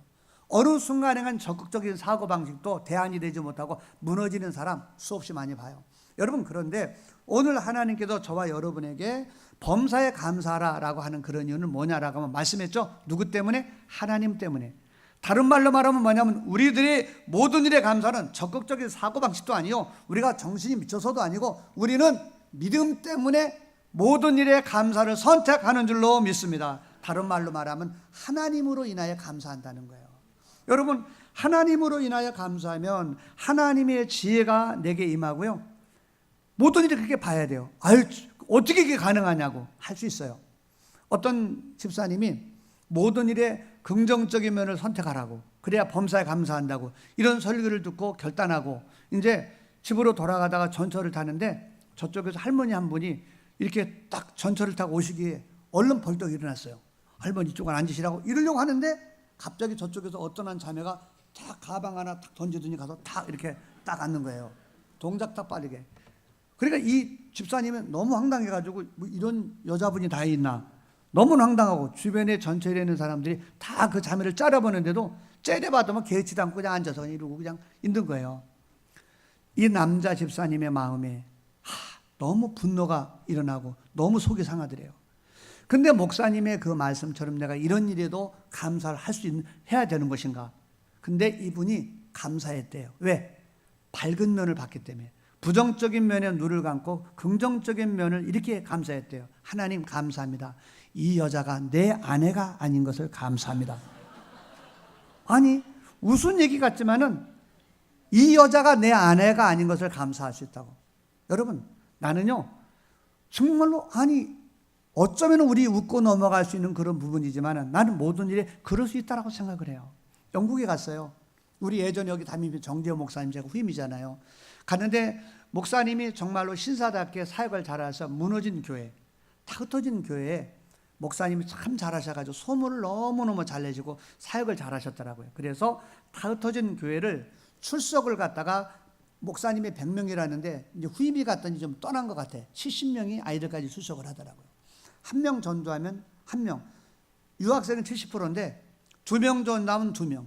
[SPEAKER 1] 어느 순간에 간 적극적인 사고방식도 대안이 되지 못하고 무너지는 사람 수없이 많이 봐요. 여러분, 그런데 오늘 하나님께서 저와 여러분에게 범사에 감사하라라고 하는 그런 이유는 뭐냐라고 하면 말씀했죠. 누구 때문에? 하나님 때문에. 다른 말로 말하면 뭐냐면 우리들이 모든 일에 감사는 적극적인 사고방식도 아니요, 우리가 정신이 미쳐서도 아니고 우리는 믿음 때문에 모든 일에 감사를 선택하는 줄로 믿습니다. 다른 말로 말하면 하나님으로 인하여 감사한다는 거예요. 여러분, 하나님으로 인하여 감사하면 하나님의 지혜가 내게 임하고요, 모든 일을 그렇게 봐야 돼요. 아유, 어떻게 이게 가능하냐고 할 수 있어요. 어떤 집사님이 모든 일에 긍정적인 면을 선택하라고, 그래야 범사에 감사한다고 이런 설교를 듣고 결단하고 이제 집으로 돌아가다가 전철을 타는데 저쪽에서 할머니 한 분이 이렇게 딱 전철을 타고 오시기에 얼른 벌떡 일어났어요. 할머니 이쪽에 앉으시라고 이러려고 하는데 갑자기 저쪽에서 어떤 한 자매가 딱 가방 하나 딱 던지더니 가서 딱 이렇게 딱 앉는 거예요. 동작 딱 빠르게. 그러니까 이 집사님은 너무 황당해가지고 뭐 이런 여자분이 다 있나, 너무 황당하고 주변에 전철에 있는 사람들이 다 그 자매를 째려보는데도 째려봐도 개의치도 않고 그냥 앉아서 이러고 그냥 있는 거예요. 이 남자 집사님의 마음에 너무 분노가 일어나고 너무 속이 상하더래요. 근데 목사님의 그 말씀처럼 내가 이런 일에도 감사를 해야 되는 것인가? 근데 이분이 감사했대요. 왜? 밝은 면을 봤기 때문에. 부정적인 면에 눈을 감고 긍정적인 면을 이렇게 감사했대요. 하나님 감사합니다. 이 여자가 내 아내가 아닌 것을 감사합니다. 아니, 무슨 얘기 같지만은 이 여자가 내 아내가 아닌 것을 감사할 수 있다고. 여러분, 나는요 정말로 어쩌면 우리 웃고 넘어갈 수 있는 그런 부분이지만 나는 모든 일에 그럴 수 있다고 생각을 해요. 영국에 갔어요. 우리 예전 여기 담임 정재호 목사님 제가 후임이잖아요. 갔는데 목사님이 정말로 신사답게 사역을 잘해서 무너진 교회, 다 흩어진 교회에 목사님이 참 잘하셔가지고 소문을 너무너무 잘 내시고 사역을 잘하셨더라고요. 그래서 다 흩어진 교회를 출석을 갖다가 목사님이 100명이라는데 이제 후임이 갔더니 좀 떠난 것 같아. 70명이 아이들까지 출석을 하더라고요. 한 명 전도하면 한 명. 유학생은 70%인데 2명 전도하면 2명.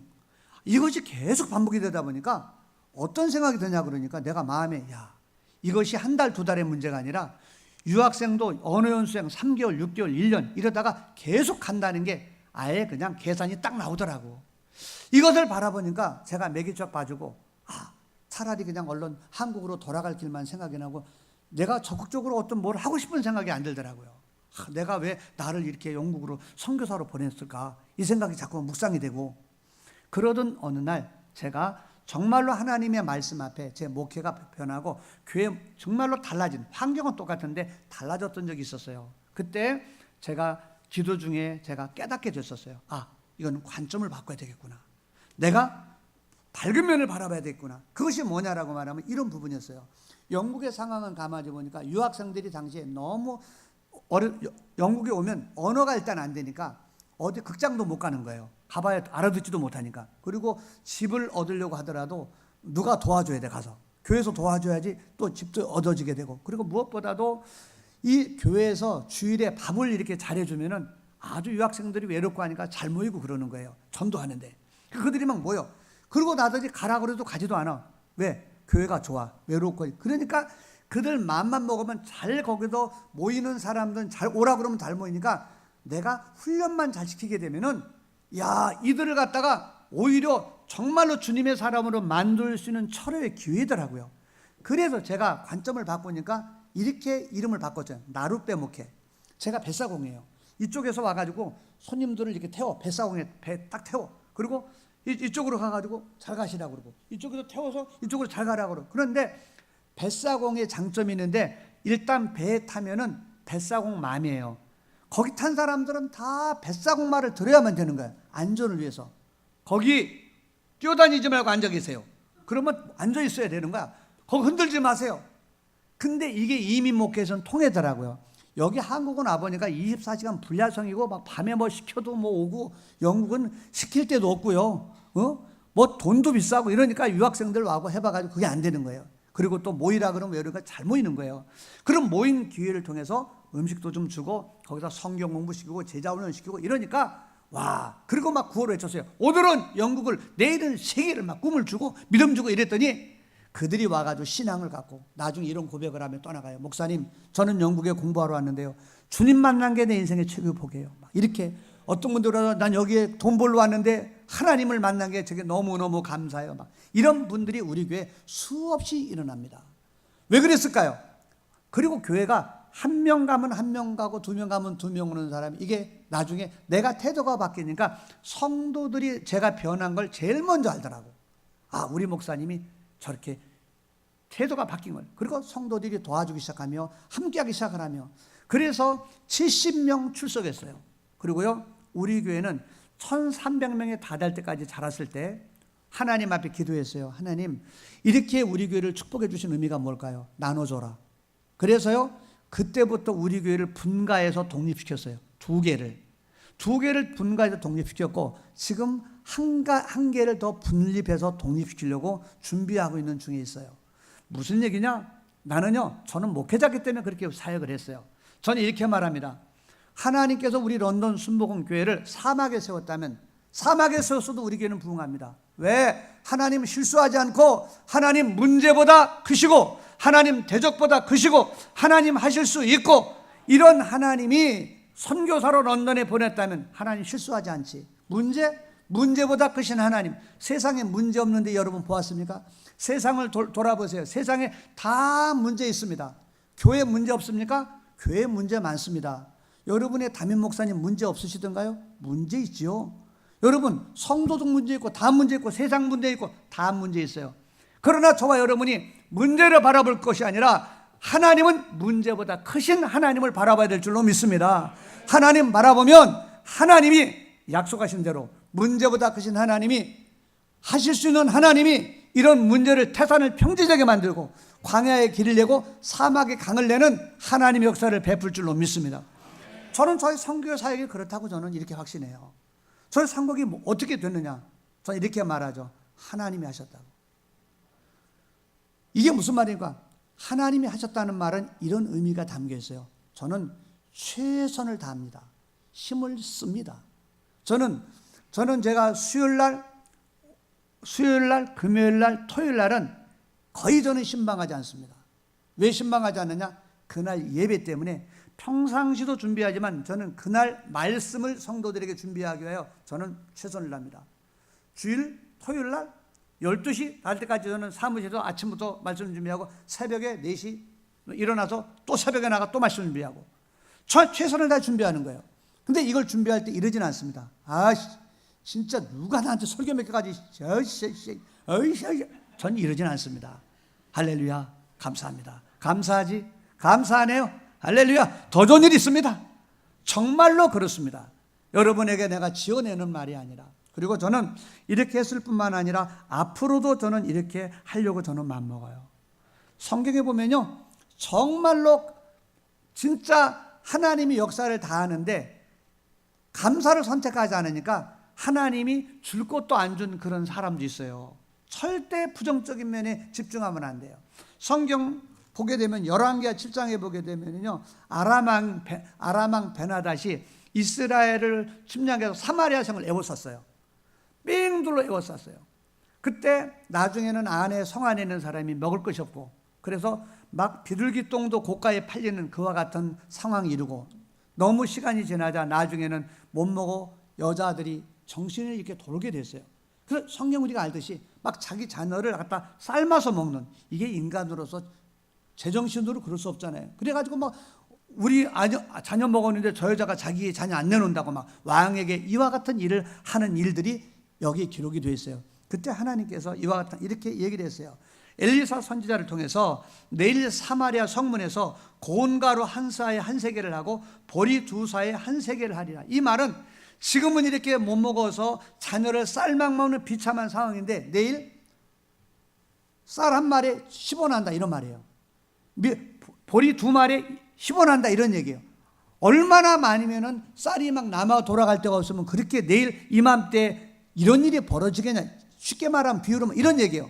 [SPEAKER 1] 이것이 계속 반복이 되다 보니까 어떤 생각이 드냐 그러니까 내가 마음에 이것이 한 달, 2달의 문제가 아니라 유학생도 언어 연수생 3개월, 6개월, 1년 이러다가 계속 간다는 게 아예 그냥 계산이 딱 나오더라고. 이것을 바라보니까 제가 매기쫙 봐주고 차라리 그냥 얼른 한국으로 돌아갈 길만 생각이 나고 내가 적극적으로 어떤 뭘 하고 싶은 생각이 안 들더라고요. 내가 왜 나를 이렇게 영국으로 선교사로 보냈을까 이 생각이 자꾸 묵상이 되고 그러던 어느 날 제가 정말로 하나님의 말씀 앞에 제 목회가 변하고 교회 정말로 달라진, 환경은 똑같은데 달라졌던 적이 있었어요. 그때 제가 기도 중에 제가 깨닫게 됐었어요. 이건 관점을 바꿔야 되겠구나. 내가 밝은 면을 바라봐야 되겠구나. 그것이 뭐냐라고 말하면 이런 부분이었어요. 영국의 상황은 가만히 보니까 유학생들이 당시에 너무 영국에 오면 언어가 일단 안 되니까 어디 극장도 못 가는 거예요. 가봐야 알아듣지도 못하니까. 그리고 집을 얻으려고 하더라도 누가 도와줘야 돼. 가서 교회에서 도와줘야지 또 집도 얻어지게 되고. 그리고 무엇보다도 이 교회에서 주일에 밥을 이렇게 잘해주면은 아주 유학생들이 외롭고 하니까 잘 모이고 그러는 거예요. 전도하는데 그들이 막 모여. 그러고 나더니 가라 그래도 가지도 않아. 왜? 교회가 좋아. 외롭고. 그러니까 그들 마음만 먹으면 잘 거기서 모이는 사람들은 잘 오라 그러면 잘 모이니까 내가 훈련만 잘 시키게 되면은 이들을 갖다가 오히려 정말로 주님의 사람으로 만들 수 있는 철회의 기회더라고요. 그래서 제가 관점을 바꾸니까 이렇게 이름을 바꿨죠. 나룻배 목회. 제가 뱃사공이에요. 이쪽에서 와가지고 손님들을 이렇게 태워. 뱃사공에 배 딱 태워. 그리고 이쪽으로 가가지고 잘 가시라고 그러고 이쪽에서 태워서 이쪽으로 잘 가라고 그러고. 그런데 뱃사공의 장점이 있는데 일단 배에 타면은 뱃사공 맘이에요. 거기 탄 사람들은 다 뱃사공 말을 들어야만 되는 거예요. 안전을 위해서. 거기 뛰어다니지 말고 앉아 계세요. 그러면 앉아 있어야 되는 거야. 거기 흔들지 마세요. 근데 이게 이민 목회에서는 통하더라고요. 여기 한국은 와보니까 24시간 불야성이고 막 밤에 뭐 시켜도 뭐 오고 영국은 시킬 데도 없고요. 뭐 돈도 비싸고 이러니까 유학생들 와고 해봐가지고 그게 안 되는 거예요. 그리고 또 모이라 그러면 외로니까 잘 모이는 거예요. 그럼 모인 기회를 통해서 음식도 좀 주고 거기서 성경 공부시키고 제자훈련 시키고 이러니까 그리고 막 구호를 외쳤어요. 오늘은 영국을, 내일은 세계를 막 꿈을 주고 믿음 주고 이랬더니 그들이 와가지고 신앙을 갖고 나중에 이런 고백을 하며 떠나가요. 목사님, 저는 영국에 공부하러 왔는데요. 주님 만난 게 내 인생의 최고의 복이에요. 막 이렇게 어떤 분들은 난 여기에 돈 벌러 왔는데 하나님을 만난 게 저게 너무너무 감사해요. 막 이런 분들이 우리 교회에 수없이 일어납니다. 왜 그랬을까요? 그리고 교회가 한 명 가면 한 명 가고 2명 가면 2명 오는 사람이 이게 나중에 내가 태도가 바뀌니까 성도들이 제가 변한 걸 제일 먼저 알더라고. 우리 목사님이 저렇게 태도가 바뀐 거예요. 그리고 성도들이 도와주기 시작하며 함께하기 시작을 하며 그래서 70명 출석했어요. 그리고요 우리 교회는 1300명에 다 될 때까지 자랐을 때 하나님 앞에 기도했어요. 하나님, 이렇게 우리 교회를 축복해 주신 의미가 뭘까요? 나눠줘라. 그래서요 그때부터 우리 교회를 분가해서 독립시켰어요. 2개를 분가해서 독립시켰고 지금 한 개를 더 분립해서 독립시키려고 준비하고 있는 중에 있어요. 무슨 얘기냐? 저는 목회자기 때문에 그렇게 사역을 했어요. 저는 이렇게 말합니다. 하나님께서 우리 런던 순복음 교회를 사막에 세웠다면 사막에 세웠어도 우리 교회는 부흥합니다. 왜? 하나님 실수하지 않고 하나님 문제보다 크시고 하나님 대적보다 크시고 하나님 하실 수 있고 이런 하나님이 선교사로 런던에 보냈다면 하나님 실수하지 않지. 문제보다 크신 하나님. 세상에 문제 없는데 여러분 보았습니까? 세상을 돌아보세요. 세상에 다 문제 있습니다. 교회 문제 없습니까? 교회 문제 많습니다. 여러분의 담임 목사님 문제 없으시던가요? 문제 있지요. 여러분 성도도 문제 있고 다 문제 있고 세상 문제 있고 다 문제 있어요. 그러나 저와 여러분이 문제를 바라볼 것이 아니라 하나님은 문제보다 크신 하나님을 바라봐야 될 줄로 믿습니다. 하나님 바라보면 하나님이 약속하신 대로 문제보다 크신 하나님이 하실 수 있는 하나님이 이런 문제를 태산을 평지되게 만들고 광야에 길을 내고 사막에 강을 내는 하나님의 역사를 베풀 줄로 믿습니다. 저는 저희 선교 사역이 그렇다고 저는 이렇게 확신해요. 저희 선교가 어떻게 됐느냐? 저는 이렇게 말하죠. 하나님이 하셨다고. 이게 무슨 말인가? 하나님이 하셨다는 말은 이런 의미가 담겨 있어요. 저는 최선을 다합니다. 힘을 씁니다. 저는 제가 수요일날, 금요일날, 토요일날은 거의 저는 신방하지 않습니다. 왜 신방하지 않느냐? 그날 예배 때문에 평상시도 준비하지만 저는 그날 말씀을 성도들에게 준비하기 위하여 저는 최선을 다합니다. 주일, 토요일날 12시 할 때까지 저는 사무실에서 아침부터 말씀 준비하고 새벽에 4시 일어나서 또 새벽에 나가 또 말씀 준비하고 최선을 다해 준비하는 거예요. 근데 이걸 준비할 때 이러진 않습니다. 진짜 누가 나한테 설교 몇 개까지 전 이러진 않습니다. 할렐루야, 감사합니다. 감사하지? 감사하네요. 할렐루야, 더 좋은 일이 있습니다. 정말로 그렇습니다. 여러분에게 내가 지어내는 말이 아니라, 그리고 저는 이렇게 했을 뿐만 아니라 앞으로도 저는 이렇게 하려고 저는 마음먹어요. 성경에 보면요, 정말로 진짜 하나님이 역사를 다 하는데 감사를 선택하지 않으니까 하나님이 줄 것도 안 준 그런 사람도 있어요. 절대 부정적인 면에 집중하면 안 돼요. 성경 보게 되면 열왕기하 7장에 보게 되면요, 아람왕 베나닷이 이스라엘을 침략해서 사마리아 성을 에워쌌어요. 삥 둘러 에워쌌어요. 그때 나중에는 성 안에 있는 사람이 먹을 것이 없고, 그래서 막 비둘기똥도 고가에 팔리는 그와 같은 상황이 이르고, 너무 시간이 지나자 나중에는 못 먹어 여자들이 정신을 이렇게 돌게 됐어요. 그래서 성경 우리가 알듯이 막 자기 자녀를 갖다 삶아서 먹는, 이게 인간으로서 제정신으로 그럴 수 없잖아요. 그래가지고 막 우리 자녀 먹었는데 저 여자가 자기 자녀 안 내놓는다고 막 왕에게 이와 같은 일을 하는 일들이 여기에 기록이 되어 있어요. 그때 하나님께서 이와 같은 이렇게 얘기를 했어요. 엘리사 선지자를 통해서 내일 사마리아 성문에서 고운 가루 한 사에 한 세겔을 하고 보리 두 사에 한 세겔을 하리라. 이 말은 지금은 이렇게 못 먹어서 자녀를 쌀만 먹는 비참한 상황인데 내일 쌀 한 마리에 10원 한다 이런 말이에요. 보리 두 마리에 10원 한다 이런 얘기예요. 얼마나 많으면은 쌀이 막 남아 돌아갈 데가 없으면 그렇게 내일 이맘때 이런 일이 벌어지겠냐. 쉽게 말하면 비유로 이런 얘기예요.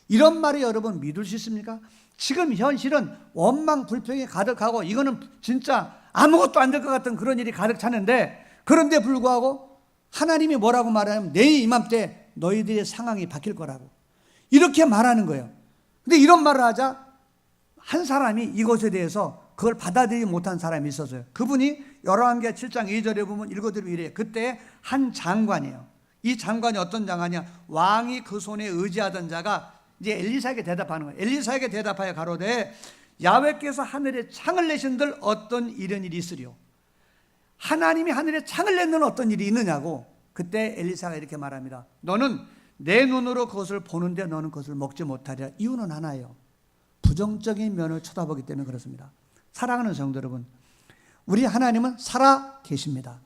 [SPEAKER 1] 이런 말이 여러분 믿을 수 있습니까? 지금 현실은 원망 불평이 가득하고 이거는 진짜 아무것도 안 될 것 같은 그런 일이 가득 차는데, 그런데 불구하고 하나님이 뭐라고 말하냐면 내일 이맘때 너희들의 상황이 바뀔 거라고 이렇게 말하는 거예요. 근데 이런 말을 하자 한 사람이 이것에 대해서 그걸 받아들이지 못한 사람이 있었어요. 그분이 열왕기하 7장 2절에 보면 읽어드리면 이래요. 그때 한 장관이에요. 이 장관이 어떤 장관이냐? 왕이 그 손에 의지하던 자가 이제 엘리사에게 대답하는 거예요. 엘리사에게 대답하여 가로되 야훼께서 하늘에 창을 내신들 어떤 이런 일이 있으리요? 하나님이 하늘에 창을 낸들 어떤 일이 있느냐고. 그때 엘리사가 이렇게 말합니다. 너는 내 눈으로 그것을 보는데 너는 그것을 먹지 못하리라. 이유는 하나예요. 부정적인 면을 쳐다보기 때문에 그렇습니다. 사랑하는 성도 여러분, 우리 하나님은 살아 계십니다.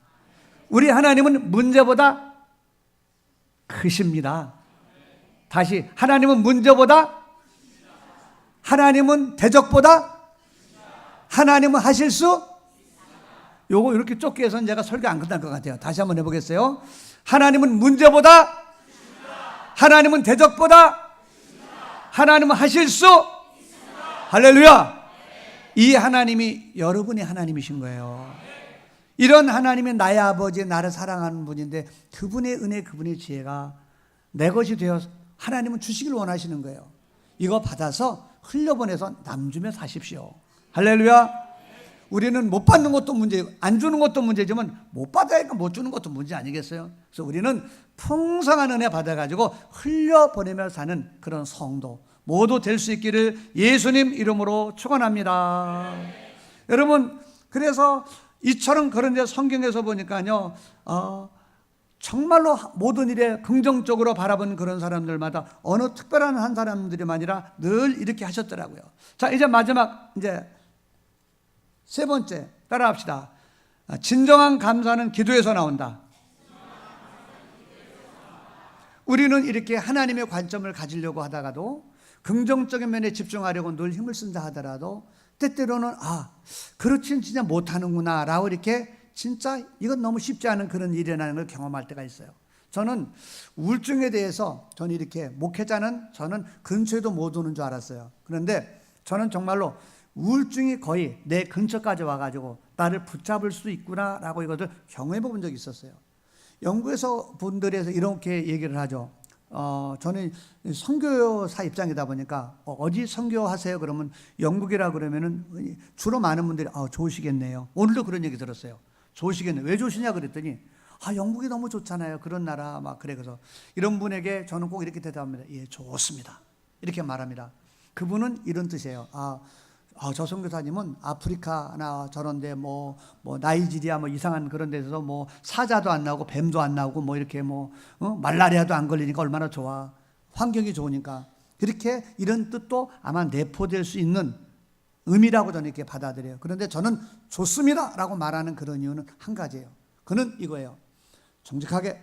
[SPEAKER 1] 우리 하나님은 문제보다 크십니다. 다시, 하나님은 문제보다, 하나님은 대적보다, 하나님은 하실 수, 요거 이렇게 좁게 해서는 제가 설교 안 끝날 것 같아요. 다시 한번 해보겠어요. 하나님은 문제보다, 하나님은 대적보다, 하나님은 하실 수, 할렐루야. 이 하나님이 여러분의 하나님이신 거예요. 이런 하나님이 나의 아버지, 나를 사랑하는 분인데 그분의 은혜, 그분의 지혜가 내 것이 되어 하나님은 주시길 원하시는 거예요. 이거 받아서 흘려보내서 남 주며 사십시오. 할렐루야. 우리는 못 받는 것도 문제고 안 주는 것도 문제지만 못 받아야니까 못 주는 것도 문제 아니겠어요? 그래서 우리는 풍성한 은혜 받아가지고 흘려보내며 사는 그런 성도 모두 될 수 있기를 예수님 이름으로 축원합니다. 여러분, 그래서 이처럼 그런데 성경에서 보니까요, 정말로 모든 일에 긍정적으로 바라본 그런 사람들마다 어느 특별한 한 사람들이 아니라 늘 이렇게 하셨더라고요. 자, 이제 마지막, 이제 세 번째 따라합시다. 진정한 감사는 기도에서 나온다. 우리는 이렇게 하나님의 관점을 가지려고 하다가도 긍정적인 면에 집중하려고 늘 힘을 쓴다 하더라도 때때로는 그렇진 진짜 못하는구나 라고 이렇게 진짜 이건 너무 쉽지 않은 그런 일이라는 걸 경험할 때가 있어요. 저는 우울증에 대해서 저는 이렇게 목회자는 저는 근처에도 못 오는 줄 알았어요. 그런데 저는 정말로 우울증이 거의 내 근처까지 와가지고 나를 붙잡을 수 있구나 라고 이것을 경험해 본 적이 있었어요. 영국에서 분들에서 이렇게 얘기를 하죠. 저는 선교사 입장이다 보니까 어디 선교하세요? 그러면 영국이라 그러면은 주로 많은 분들이 좋으시겠네요. 오늘도 그런 얘기 들었어요. 좋으시겠네요. 왜 좋으시냐 그랬더니 영국이 너무 좋잖아요. 그런 나라 막 그래. 그래서 이런 분에게 저는 꼭 이렇게 대답합니다. 예, 좋습니다. 이렇게 말합니다. 그분은 이런 뜻이에요. 저 선교사님은 아프리카나 저런데 뭐 나이지리아 뭐 이상한 그런 데서 뭐 사자도 안 나오고 뱀도 안 나오고 뭐 이렇게 말라리아도 안 걸리니까 얼마나 좋아. 환경이 좋으니까. 그렇게 이런 뜻도 아마 내포될 수 있는 의미라고 저는 이렇게 받아들여요. 그런데 저는 좋습니다 라고 말하는 그런 이유는 한 가지예요. 그는 이거예요. 정직하게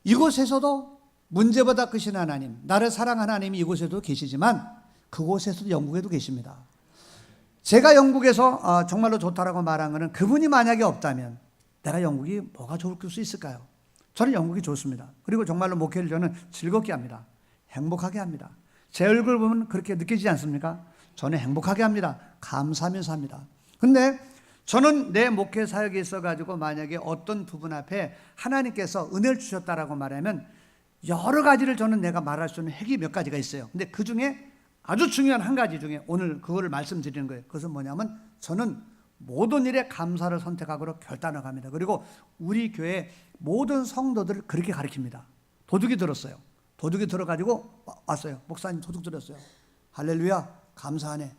[SPEAKER 1] 이곳에서도 문제보다 크신 하나님, 나를 사랑하는 하나님이 이곳에도 계시지만 그곳에서도 영국에도 계십니다. 제가 영국에서 정말로 좋다라고 말한 것은 그분이 만약에 없다면 내가 영국이 뭐가 좋을 수 있을까요? 저는 영국이 좋습니다. 그리고 정말로 목회를 저는 즐겁게 합니다. 행복하게 합니다. 제 얼굴 보면 그렇게 느끼지 않습니까? 저는 행복하게 합니다. 감사하면서 합니다. 근데 저는 내 목회 사역에 있어가지고 만약에 어떤 부분 앞에 하나님께서 은혜를 주셨다라고 말하면 여러 가지를 저는 내가 말할 수 있는 핵이 몇 가지가 있어요. 근데 그 중에 아주 중요한 한 가지 중에 오늘 그거를 말씀드리는 거예요. 그것은 뭐냐면 저는 모든 일에 감사를 선택하기로 결단을 합니다. 그리고 우리 교회 모든 성도들을 그렇게 가르칩니다. 도둑이 들었어요. 도둑이 들어가지고 왔어요. 목사님 도둑 들었어요. 할렐루야, 감사하네.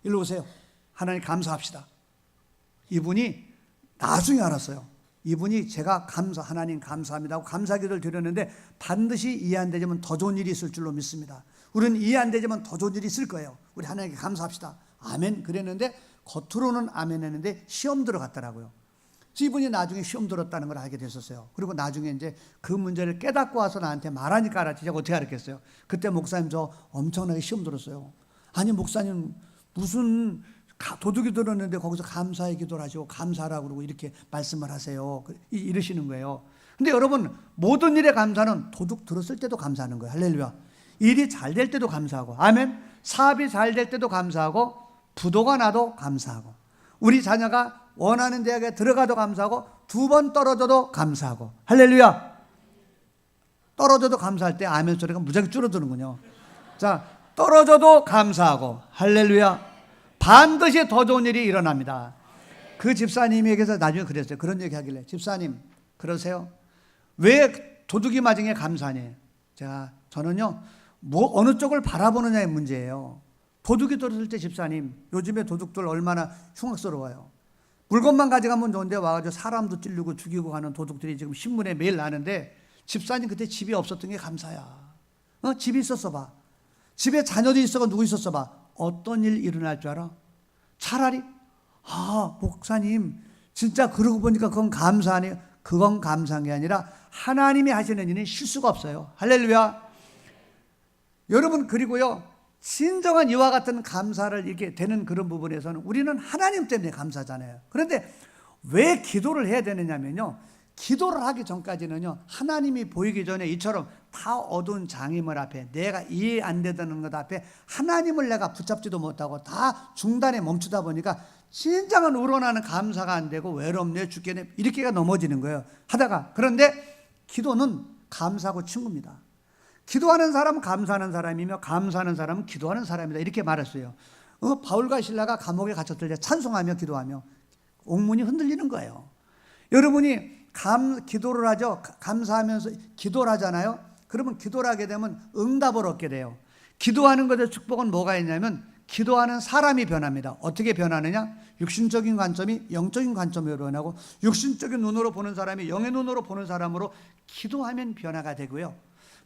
[SPEAKER 1] 일로 오세요. 하나님 감사합시다. 이분이 나중에 알았어요. 이분이 제가 하나님 감사합니다 하고 감사기도를 드렸는데 반드시 이해 안 되지만 더 좋은 일이 있을 줄로 믿습니다. 우리는 이해 안 되지만 더 좋은 일이 있을 거예요. 우리 하나님께 감사합시다. 아멘 그랬는데 겉으로는 아멘 했는데 시험 들어갔더라고요. 이분이 나중에 시험 들었다는 걸 알게 됐었어요. 그리고 나중에 이제 그 문제를 깨닫고 와서 나한테 말하니까 알았지. 제가 어떻게 알았겠어요? 그때 목사님 저 엄청나게 시험 들었어요. 아니 목사님 무슨 도둑이 들었는데 거기서 감사의 기도를 하시고 감사하라고 그러고 이렇게 말씀을 하세요. 이러시는 거예요. 근데 여러분 모든 일에 감사는 도둑 들었을 때도 감사하는 거예요. 할렐루야. 일이 잘 될 때도 감사하고 아멘. 사업이 잘 될 때도 감사하고 부도가 나도 감사하고 우리 자녀가 원하는 대학에 들어가도 감사하고 2번 떨어져도 감사하고 할렐루야. 떨어져도 감사할 때 아멘 소리가 무지하게 줄어드는군요. 자, 떨어져도 감사하고 할렐루야. 반드시 더 좋은 일이 일어납니다. 그 집사님에게서 나중에 그랬어요. 그런 얘기 하길래 집사님 그러세요? 왜 도둑이 맞은 게 감사하니? 저는요 어느 쪽을 바라보느냐의 문제예요. 도둑이 들었을 때 집사님 요즘에 도둑들 얼마나 흉악스러워요. 물건만 가져가면 좋은데 와가지고 사람도 찌르고 죽이고 가는 도둑들이 지금 신문에 매일 나는데 집사님 그때 집이 없었던 게 감사야. 집이 있었어 봐. 집에 자녀도 있어가 누구 있었어 봐. 어떤 일 일어날 줄 알아? 차라리 목사님 진짜 그러고 보니까 그건 감사하네요. 그건 감사한 게 아니라 하나님이 하시는 일은 실수가 없어요. 할렐루야. 여러분 그리고요 진정한 이와 같은 감사를 이렇게 되는 그런 부분에서는 우리는 하나님 때문에 감사하잖아요. 그런데 왜 기도를 해야 되느냐면요 기도를 하기 전까지는요 하나님이 보이기 전에 이처럼 다 어두운 장애물 앞에 내가 이해 안 되는 것 앞에 하나님을 내가 붙잡지도 못하고 다 중단에 멈추다 보니까 진정한 우러나는 감사가 안 되고 외롭네 죽겠네 이렇게가 넘어지는 거예요 하다가. 그런데 기도는 감사하고 친구입니다. 기도하는 사람은 감사하는 사람이며 감사하는 사람은 기도하는 사람이다 이렇게 말했어요. 바울과 신라가 감옥에 갇혔을 때 찬송하며 기도하며 옥문이 흔들리는 거예요. 여러분이 기도를 하죠. 감사하면서 기도를 하잖아요. 그러면 기도를 하게 되면 응답을 얻게 돼요. 기도하는 것의 축복은 뭐가 있냐면 기도하는 사람이 변합니다. 어떻게 변하느냐? 육신적인 관점이 영적인 관점으로 변하고 육신적인 눈으로 보는 사람이 영의 눈으로 보는 사람으로 기도하면 변화가 되고요.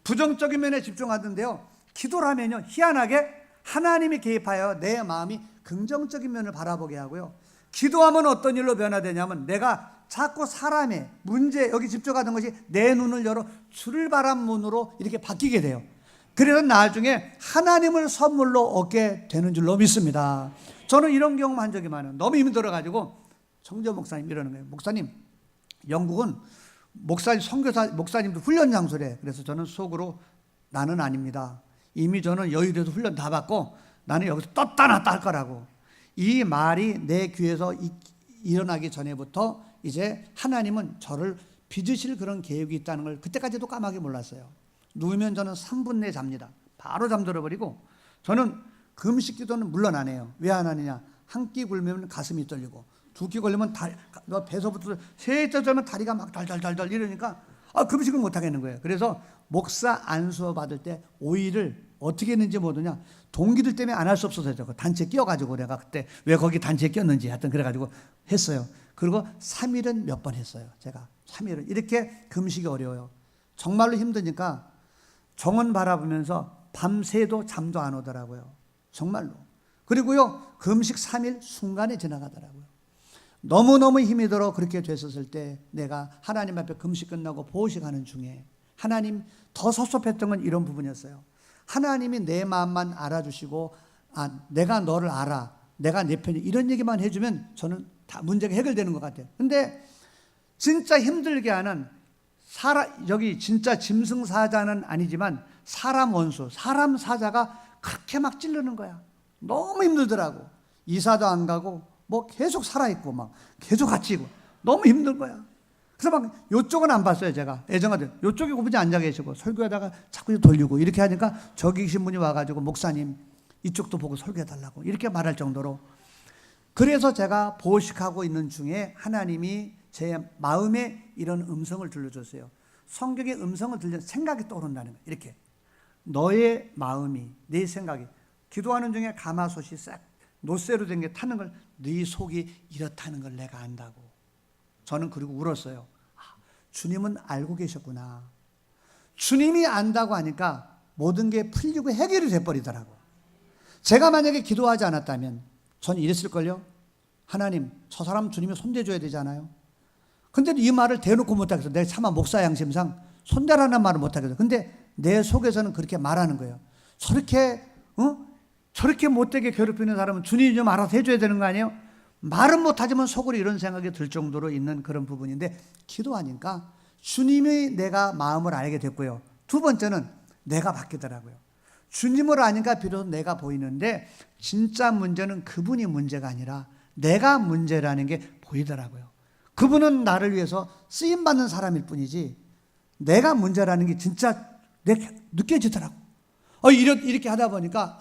[SPEAKER 1] 부정적인 면에 집중하던데요 기도를 하면요 희한하게 하나님이 개입하여 내 마음이 긍정적인 면을 바라보게 하고요. 기도하면 어떤 일로 변화되냐면 내가 자꾸 사람의 문제 여기 집중하던 것이 내 눈을 열어 주를 바란 문으로 이렇게 바뀌게 돼요. 그래서 나중에 하나님을 선물로 얻게 되는 줄로 믿습니다. 저는 이런 경험한 적이 많아요. 너무 힘들어가지고 정재 목사님 이러는 거예요. 목사님, 영국은 목사님, 선교사, 목사님도 훈련 장소래. 그래서 저는 속으로 나는 아닙니다. 이미 저는 여의도에서 훈련 다 받고 나는 여기서 떴다 놨다 할 거라고. 이 말이 내 귀에서 일어나기 전에부터 이제 하나님은 저를 빚으실 그런 계획이 있다는 걸 그때까지도 까마귀 몰랐어요. 누우면 저는 3분 내에 잡니다. 바로 잠들어버리고 저는 금식 기도는 물론 안 해요. 왜 안 하느냐? 한 끼 굶으면 가슴이 떨리고 두 끼 걸리면 배서부터 세 끼 떨면 다리가 막 덜덜덜덜 이러니까 금식을 못 하겠는 거예요. 그래서 목사 안수어 받을 때 오일을 어떻게 했는지 모르냐? 동기들 때문에 안 할 수 없어서 그 단체 끼어가지고 내가 그때 왜 거기 단체에 끼었는지 하여튼 그래가지고 했어요. 그리고 3일은 몇 번 했어요. 제가 3일은 이렇게 금식이 어려워요. 정말로 힘드니까 정원 바라보면서 밤새도 잠도 안 오더라고요. 정말로. 그리고요 금식 3일 순간에 지나가더라고요. 너무너무 힘이 들어 그렇게 됐었을 때 내가 하나님 앞에 금식 끝나고 보호식하는 중에 하나님 더 섭섭했던 건 이런 부분이었어요. 하나님이 내 마음만 알아주시고 내가 너를 알아, 내가 내 편이 이런 얘기만 해주면 저는 다 문제가 해결되는 것 같아요. 근데 진짜 힘들게 하는 여기 진짜 짐승사자는 아니지만 사람 원수, 사람 사자가 그렇게 막 찌르는 거야. 너무 힘들더라고. 이사도 안 가고 뭐 계속 살아있고 막 계속 같이 있고 너무 힘든 거야. 그래서 막 요쪽은 안 봤어요. 제가 애정하듯 요쪽에 그분이 앉아 계시고 설교하다가 자꾸 돌리고 이렇게 하니까 저기 계신 분이 와가지고 목사님 이쪽도 보고 설교해달라고 이렇게 말할 정도로. 그래서 제가 보식하고 있는 중에 하나님이 제 마음에 이런 음성을 들려줬어요. 성경의 음성을 들려 생각이 떠오른다는 거예요. 이렇게 너의 마음이 내 생각이 기도하는 중에 가마솥이 싹 노쇠로 된 게 타는 걸 네 속이 이렇다는 걸 내가 안다고. 저는 그리고 울었어요. 주님은 알고 계셨구나. 주님이 안다고 하니까 모든 게 풀리고 해결이 돼버리더라고. 제가 만약에 기도하지 않았다면 전 이랬을걸요. 하나님 저 사람 주님이 손대줘야 되잖아요. 근데 이 말을 대놓고 못하겠어. 내가 차마 목사 양심상 손대라는 말을 못하겠어. 근데 내 속에서는 그렇게 말하는 거예요. 저렇게 못되게 괴롭히는 사람은 주님이 좀 알아서 해줘야 되는 거 아니에요? 말은 못하지만 속으로 이런 생각이 들 정도로 있는 그런 부분인데 기도하니까 주님이 내가 마음을 알게 됐고요. 두 번째는 내가 바뀌더라고요. 주님을 아니까 비로소 내가 보이는데 진짜 문제는 그분이 문제가 아니라 내가 문제라는 게 보이더라고요. 그분은 나를 위해서 쓰임받는 사람일 뿐이지 내가 문제라는 게 진짜 느껴지더라고. 이렇게 하다 보니까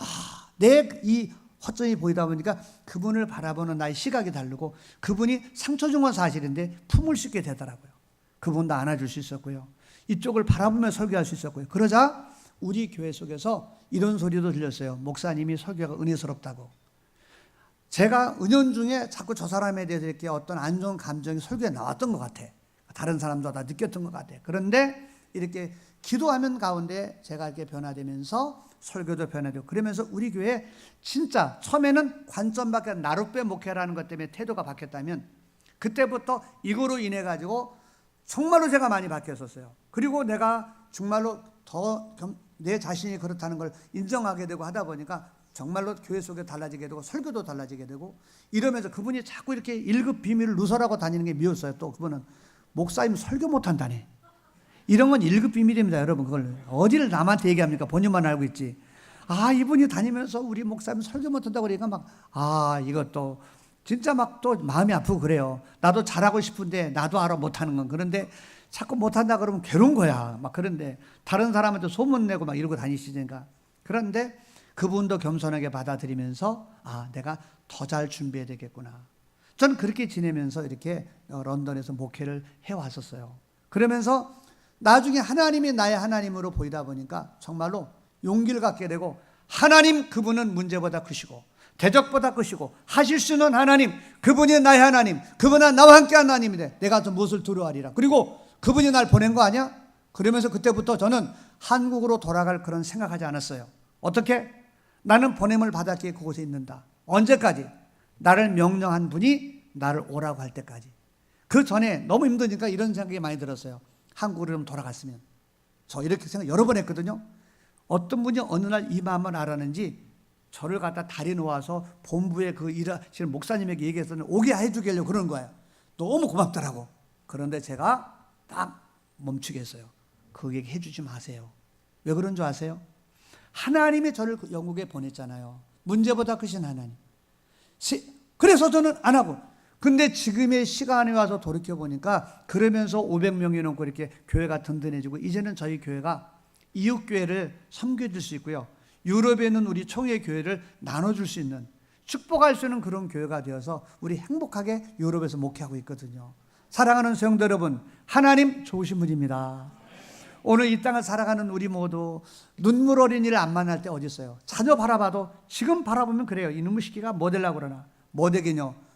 [SPEAKER 1] 내 이 허점이 보이다 보니까 그분을 바라보는 나의 시각이 다르고 그분이 상처 준 건 사실인데 품을 수 있게 되더라고요. 그분도 안아줄 수 있었고요. 이쪽을 바라보며 설교할 수 있었고요. 그러자 우리 교회 속에서 이런 소리도 들렸어요. 목사님이 설교가 은혜스럽다고. 제가 은연중에 자꾸 저 사람에 대해서 이렇게 어떤 안 좋은 감정이 설교에 나왔던 것 같아. 다른 사람도 다 느꼈던 것 같아. 그런데 이렇게 기도하는 가운데 제가 이렇게 변화되면서 설교도 변화되고 그러면서 우리 교회 진짜 처음에는 관점밖에 나룻배 목회라는 것 때문에 태도가 바뀌었다면 그때부터 이거로 인해 가지고 정말로 제가 많이 바뀌었었어요. 그리고 내가 정말로 더 내 자신이 그렇다는 걸 인정하게 되고 하다 보니까 정말로 교회 속에 달라지게 되고 설교도 달라지게 되고 이러면서 그분이 자꾸 이렇게 1급 비밀을 누설하고 다니는 게 미웠어요. 또 그분은 목사님 설교 못한다네. 이런 건 1급 비밀입니다. 여러분 그걸 어디를 남한테 얘기합니까? 본인만 알고 있지. 이분이 다니면서 우리 목사님 설교 못한다고 그러니까 막 이것도 진짜 막 또 마음이 아프고 그래요. 나도 잘하고 싶은데 나도 알아 못하는 건. 그런데 자꾸 못한다 그러면 괴로운 거야. 막 그런데 다른 사람한테 소문내고 막 이러고 다니시니까. 그런데 그분도 겸손하게 받아들이면서 내가 더 잘 준비해야 되겠구나. 저는 그렇게 지내면서 이렇게 런던에서 목회를 해왔었어요. 그러면서 나중에 하나님이 나의 하나님으로 보이다 보니까 정말로 용기를 갖게 되고 하나님 그분은 문제보다 크시고 대적보다 크시고 하실 수 있는 하나님 그분이 나의 하나님 그분은 나와 함께한 하나님이래. 내가 또 무엇을 두려워하리라. 그리고 그분이 날 보낸 거 아니야? 그러면서 그때부터 저는 한국으로 돌아갈 그런 생각하지 않았어요. 어떻게? 나는 보냄을 받았기에 그곳에 있는다. 언제까지? 나를 명령한 분이 나를 오라고 할 때까지. 그 전에 너무 힘드니까 이런 생각이 많이 들었어요. 한국으로 좀 돌아갔으면. 저 이렇게 생각 여러 번 했거든요. 어떤 분이 어느 날 이 마음을 알았는지 저를 갖다 다리 놓아서 본부에 그 일하시는 목사님에게 얘기했었는데 오게 해주려고 그러는 거예요. 너무 고맙더라고. 그런데 제가 딱 멈추게 했어요. 그 얘기 해주지 마세요. 왜 그런 줄 아세요? 하나님이 저를 영국에 보냈잖아요. 문제보다 크신 하나님. 그래서 저는 안 하고. 근데 지금의 시간에 와서 돌이켜보니까 그러면서 500명이 넘고 이렇게 교회가 든든해지고 이제는 저희 교회가 이웃교회를 섬겨줄 수 있고요. 유럽에 있는 우리 총회 교회를 나눠줄 수 있는, 축복할 수 있는 그런 교회가 되어서 우리 행복하게 유럽에서 목회하고 있거든요. 사랑하는 성도 여러분, 하나님 좋으신 분입니다. 오늘 이 땅을 살아가는 우리 모두 눈물 어린 이를 안 만날 때 어디 있어요? 자녀 바라봐도 지금 바라보면 그래요. 이놈의 시기가 뭐 되려고 그러나. 뭐 되겠냐.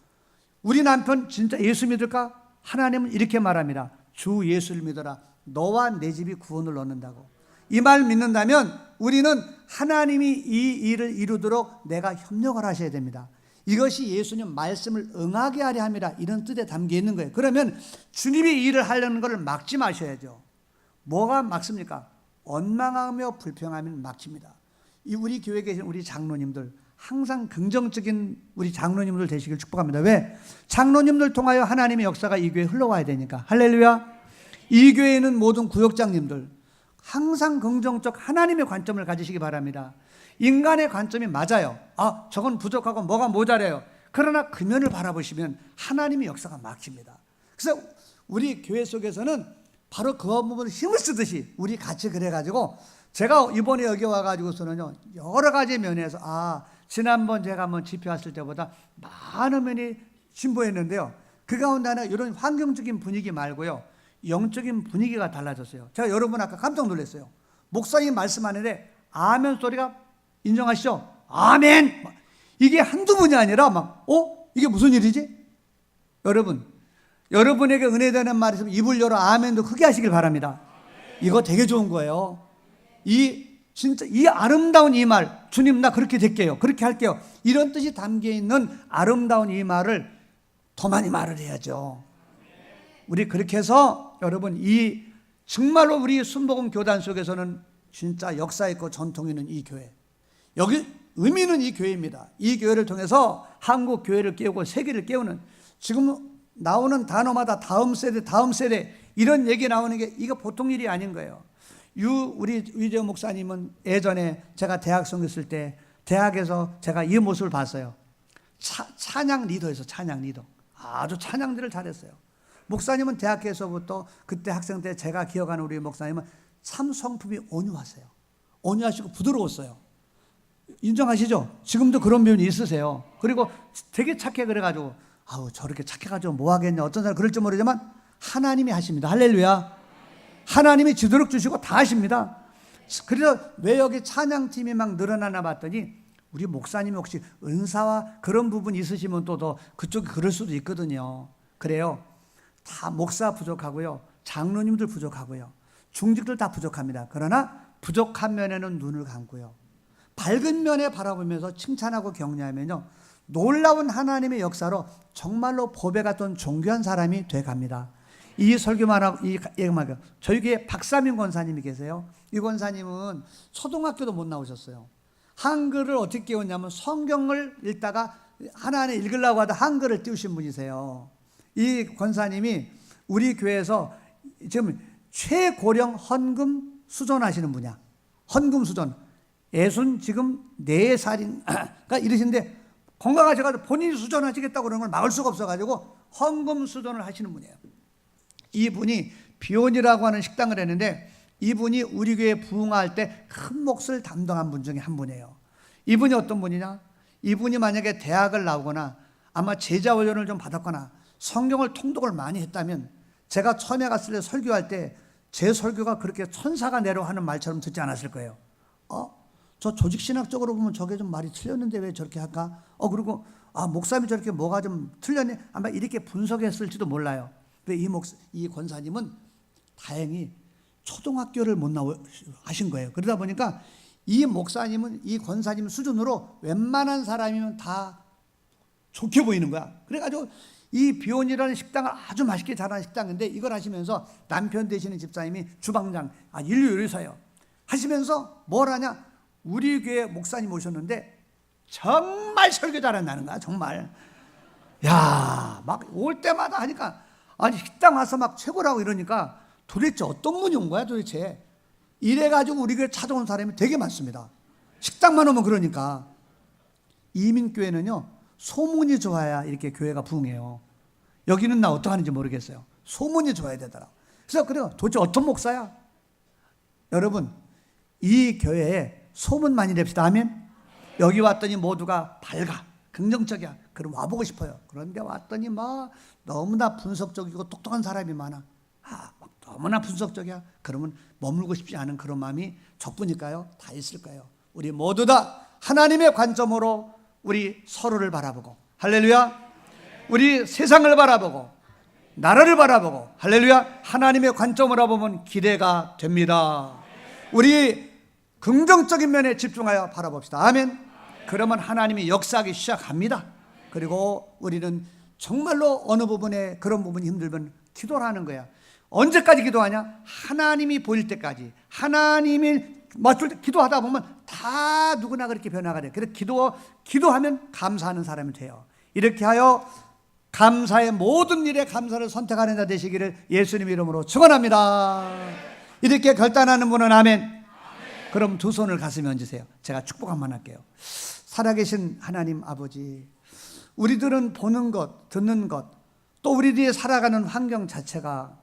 [SPEAKER 1] 우리 남편 진짜 예수 믿을까? 하나님은 이렇게 말합니다. 주 예수를 믿어라. 너와 내 집이 구원을 얻는다고. 이 말 믿는다면 우리는 하나님이 이 일을 이루도록 내가 협력을 하셔야 됩니다. 이것이 예수님 말씀을 응하게 하려 함이라, 이런 뜻에 담겨 있는 거예요. 그러면 주님이 이 일을 하려는 것을 막지 마셔야죠. 뭐가 막습니까? 원망하며 불평하면 막힙니다. 이 우리 교회에 계신 우리 장로님들 항상 긍정적인 우리 장로님들 되시길 축복합니다. 왜? 장로님들 통하여 하나님의 역사가 이 교회에 흘러와야 되니까. 할렐루야. 이 교회에는 모든 구역장님들 항상 긍정적 하나님의 관점을 가지시기 바랍니다. 인간의 관점이 맞아요. 아, 저건 부족하고 뭐가 모자라요. 그러나 금연을 바라보시면 하나님의 역사가 막힙니다. 그래서 우리 교회 속에서는 바로 그 부분을 힘을 쓰듯이 우리 같이 그래가지고, 제가 이번에 여기 와가지고서는요 여러 가지 면에서 지난번 제가 한번 집회 왔을 때보다 많은 면이 진보했는데요. 그 가운데 하나 이런 환경적인 분위기 말고요, 영적인 분위기가 달라졌어요. 제가 여러분 아까 깜짝 놀랐어요. 목사님 말씀하는데 아멘 소리가, 인정하시죠? 아멘! 이게 한두 분이 아니라 이게 무슨 일이지? 여러분, 여러분에게 은혜되는 말이 있으면 입을 열어 아멘도 크게 하시길 바랍니다. 이거 되게 좋은 거예요. 진짜 이 아름다운 이 말, 주님 나 그렇게 될게요, 그렇게 할게요, 이런 뜻이 담겨 있는 아름다운 이 말을 더 많이 말을 해야죠. 우리 그렇게 해서 여러분, 이 정말로 우리 순복음 교단 속에서는 진짜 역사 있고 전통 있는 이 교회, 여기 의미는 이 교회입니다. 이 교회를 통해서 한국 교회를 깨우고 세계를 깨우는, 지금 나오는 단어마다 다음 세대 이런 얘기 나오는 게 이거 보통 일이 아닌 거예요. 우리 유재호 목사님은 예전에 제가 대학생 있을 때 대학에서 제가 이 모습을 봤어요. 찬양 리더에서 찬양 리더, 아주 찬양들을 잘했어요. 목사님은 대학에서부터 그때 학생 때 제가 기억하는 우리 목사님은 참 성품이 온유하세요. 온유하시고 부드러웠어요. 인정하시죠? 지금도 그런 면이 있으세요. 그리고 되게 착해. 그래가지고 저렇게 착해가지고 뭐 하겠냐, 어떤 사람 그럴지 모르지만 하나님이 하십니다. 할렐루야. 하나님이 지도록 주시고 다 하십니다. 그래서 왜 여기 찬양팀이 막 늘어나나 봤더니 우리 목사님이 혹시 은사와 그런 부분이 있으시면 또 더 그쪽이 그럴 수도 있거든요. 그래요. 다 목사 부족하고요, 장로님들 부족하고요, 중직들 다 부족합니다. 그러나 부족한 면에는 눈을 감고요, 밝은 면에 바라보면서 칭찬하고 격려하면요, 놀라운 하나님의 역사로 정말로 보배 같은 존귀한 사람이 돼갑니다. 이 설교만 하고 이 얘기만 하고, 저희 교회 박사민 권사님이 계세요. 이 권사님은 초등학교도 못 나오셨어요. 한글을 어떻게 깨웠냐면 성경을 읽다가 하나하나 읽으려고 하다 한글을 띄우신 분이세요. 이 권사님이 우리 교회에서 지금 최고령 헌금 수존하시는 분이야. 헌금 수존. 지금 4살인가 이러신데 건강하셔가지고 본인이 수존하시겠다고 그러는 걸 막을 수가 없어가지고 헌금 수존을 하시는 분이에요. 이분이 비온이라고 하는 식당을 했는데 이분이 우리 교회 부흥할 때 큰 몫을 담당한 분 중에 한 분이에요. 이분이 어떤 분이냐? 이분이 만약에 대학을 나오거나 아마 제자 훈련을 좀 받았거나 성경을 통독을 많이 했다면, 제가 처음에 갔을 때 설교할 때 제 설교가 그렇게 천사가 내려 하는 말처럼 듣지 않았을 거예요. 저 조직신학적으로 보면 저게 좀 말이 틀렸는데 왜 저렇게 할까? 그리고 목사님이 저렇게 뭐가 좀 틀렸네, 아마 이렇게 분석했을지도 몰라요. 근데 이 권사님은 다행히 초등학교를 못 하신 거예요. 그러다 보니까 이 목사님은 이 권사님 수준으로 웬만한 사람이면 다 좋게 보이는 거야. 그래가지고 이 비온이라는 식당을 아주 맛있게 잘하는 식당인데 이걸 하시면서 남편 되시는 집사님이 주방장, 인류 요리사예요. 하시면서 뭘 하냐? 우리 교회 목사님 오셨는데 정말 설교 잘한다는 거야. 정말. 야, 막 올 때마다 하니까 아니 식당 와서 막 최고라고 이러니까 도대체 어떤 분이 온 거야 도대체. 이래가지고 우리 교회 찾아온 사람이 되게 많습니다. 식당만 오면 그러니까. 이민교회는요 소문이 좋아야 이렇게 교회가 부흥해요. 여기는 나 어떡하는지 모르겠어요. 소문이 좋아야 되더라. 그래서 그래요. 도대체 어떤 목사야? 여러분 이 교회에 소문 많이 냅시다. 아멘. 여기 왔더니 모두가 밝아 긍정적이야. 그럼 와보고 싶어요. 그런데 왔더니 막 너무나 분석적이고 똑똑한 사람이 많아. 막 너무나 분석적이야. 그러면 머물고 싶지 않은 그런 마음이 적부니까요. 다 있을 거예요. 우리 모두 다 하나님의 관점으로 우리 서로를 바라보고, 할렐루야. 우리 세상을 바라보고 나라를 바라보고, 할렐루야. 하나님의 관점으로 보면 기대가 됩니다. 우리 긍정적인 면에 집중하여 바라봅시다. 아멘. 그러면 하나님이 역사하기 시작합니다. 그리고 우리는 정말로 어느 부분에 그런 부분이 힘들면 기도를 하는 거야. 언제까지 기도하냐? 하나님이 보일 때까지. 하나님이 맞출 때 기도하다 보면 다 누구나 그렇게 변화가 돼. 그래서 기도하면 감사하는 사람이 돼요. 이렇게 하여 감사의 모든 일에 감사를 선택하는 자 되시기를 예수님 이름으로 축원합니다. 이렇게 결단하는 분은 아멘. 그럼 두 손을 가슴에 얹으세요. 제가 축복 한번 할게요. 살아계신 하나님 아버지, 우리들은 보는 것, 듣는 것, 또 우리들이 살아가는 환경 자체가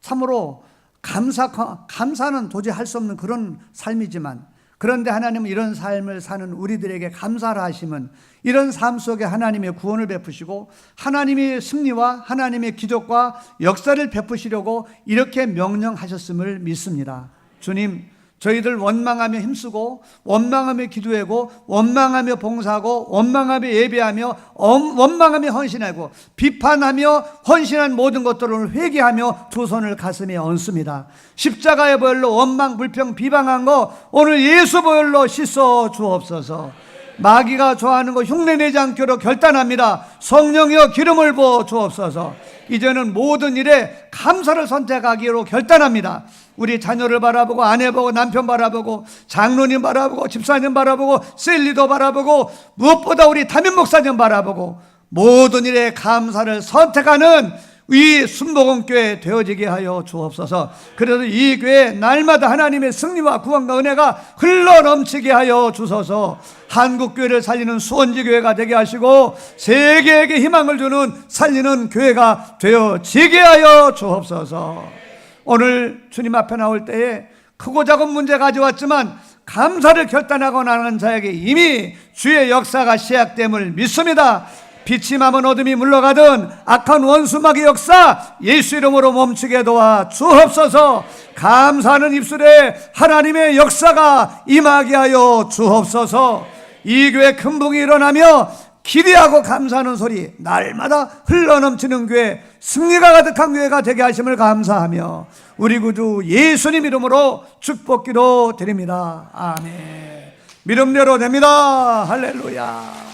[SPEAKER 1] 참으로 감사는 도저히 할 수 없는 그런 삶이지만, 그런데 하나님은 이런 삶을 사는 우리들에게 감사를 하시면 이런 삶 속에 하나님의 구원을 베푸시고 하나님의 승리와 하나님의 기적과 역사를 베푸시려고 이렇게 명령하셨음을 믿습니다. 주님, 저희들 원망하며 힘쓰고 원망하며 기도하고 원망하며 봉사하고 원망하며 예배하며 원망하며 헌신하고 비판하며 헌신한 모든 것들을 회개하며 두 손을 가슴에 얹습니다. 십자가의 보혈로 원망, 불평, 비방한 거 오늘 예수 보혈로 씻어 주옵소서. 마귀가 좋아하는 거 흉내내지 않기로 결단합니다. 성령이여 기름을 부어 주옵소서. 이제는 모든 일에 감사를 선택하기로 결단합니다. 우리 자녀를 바라보고 아내 보고 남편 바라보고 장로님 바라보고 집사님 바라보고 셀리도 바라보고 무엇보다 우리 담임 목사님 바라보고 모든 일에 감사를 선택하는 이 순복음교회 되어지게 하여 주옵소서. 그래서 이 교회 날마다 하나님의 승리와 구원과 은혜가 흘러넘치게 하여 주소서. 한국교회를 살리는 수원지교회가 되게 하시고 세계에게 희망을 주는 살리는 교회가 되어지게 하여 주옵소서. 오늘 주님 앞에 나올 때에 크고 작은 문제 가져왔지만 감사를 결단하고 나가는 자에게 이미 주의 역사가 시작됨을 믿습니다. 빛이 남은 어둠이 물러가든 악한 원수마귀의 역사 예수 이름으로 멈추게 도와 주옵소서. 감사하는 입술에 하나님의 역사가 임하게 하여 주옵소서. 이 교회 큰 복이 일어나며 기대하고 감사하는 소리 날마다 흘러넘치는 교회, 승리가 가득한 교회가 되게 하심을 감사하며 우리 구주 예수님 이름으로 축복 기도 드립니다. 아멘. 믿음대로 됩니다. 할렐루야.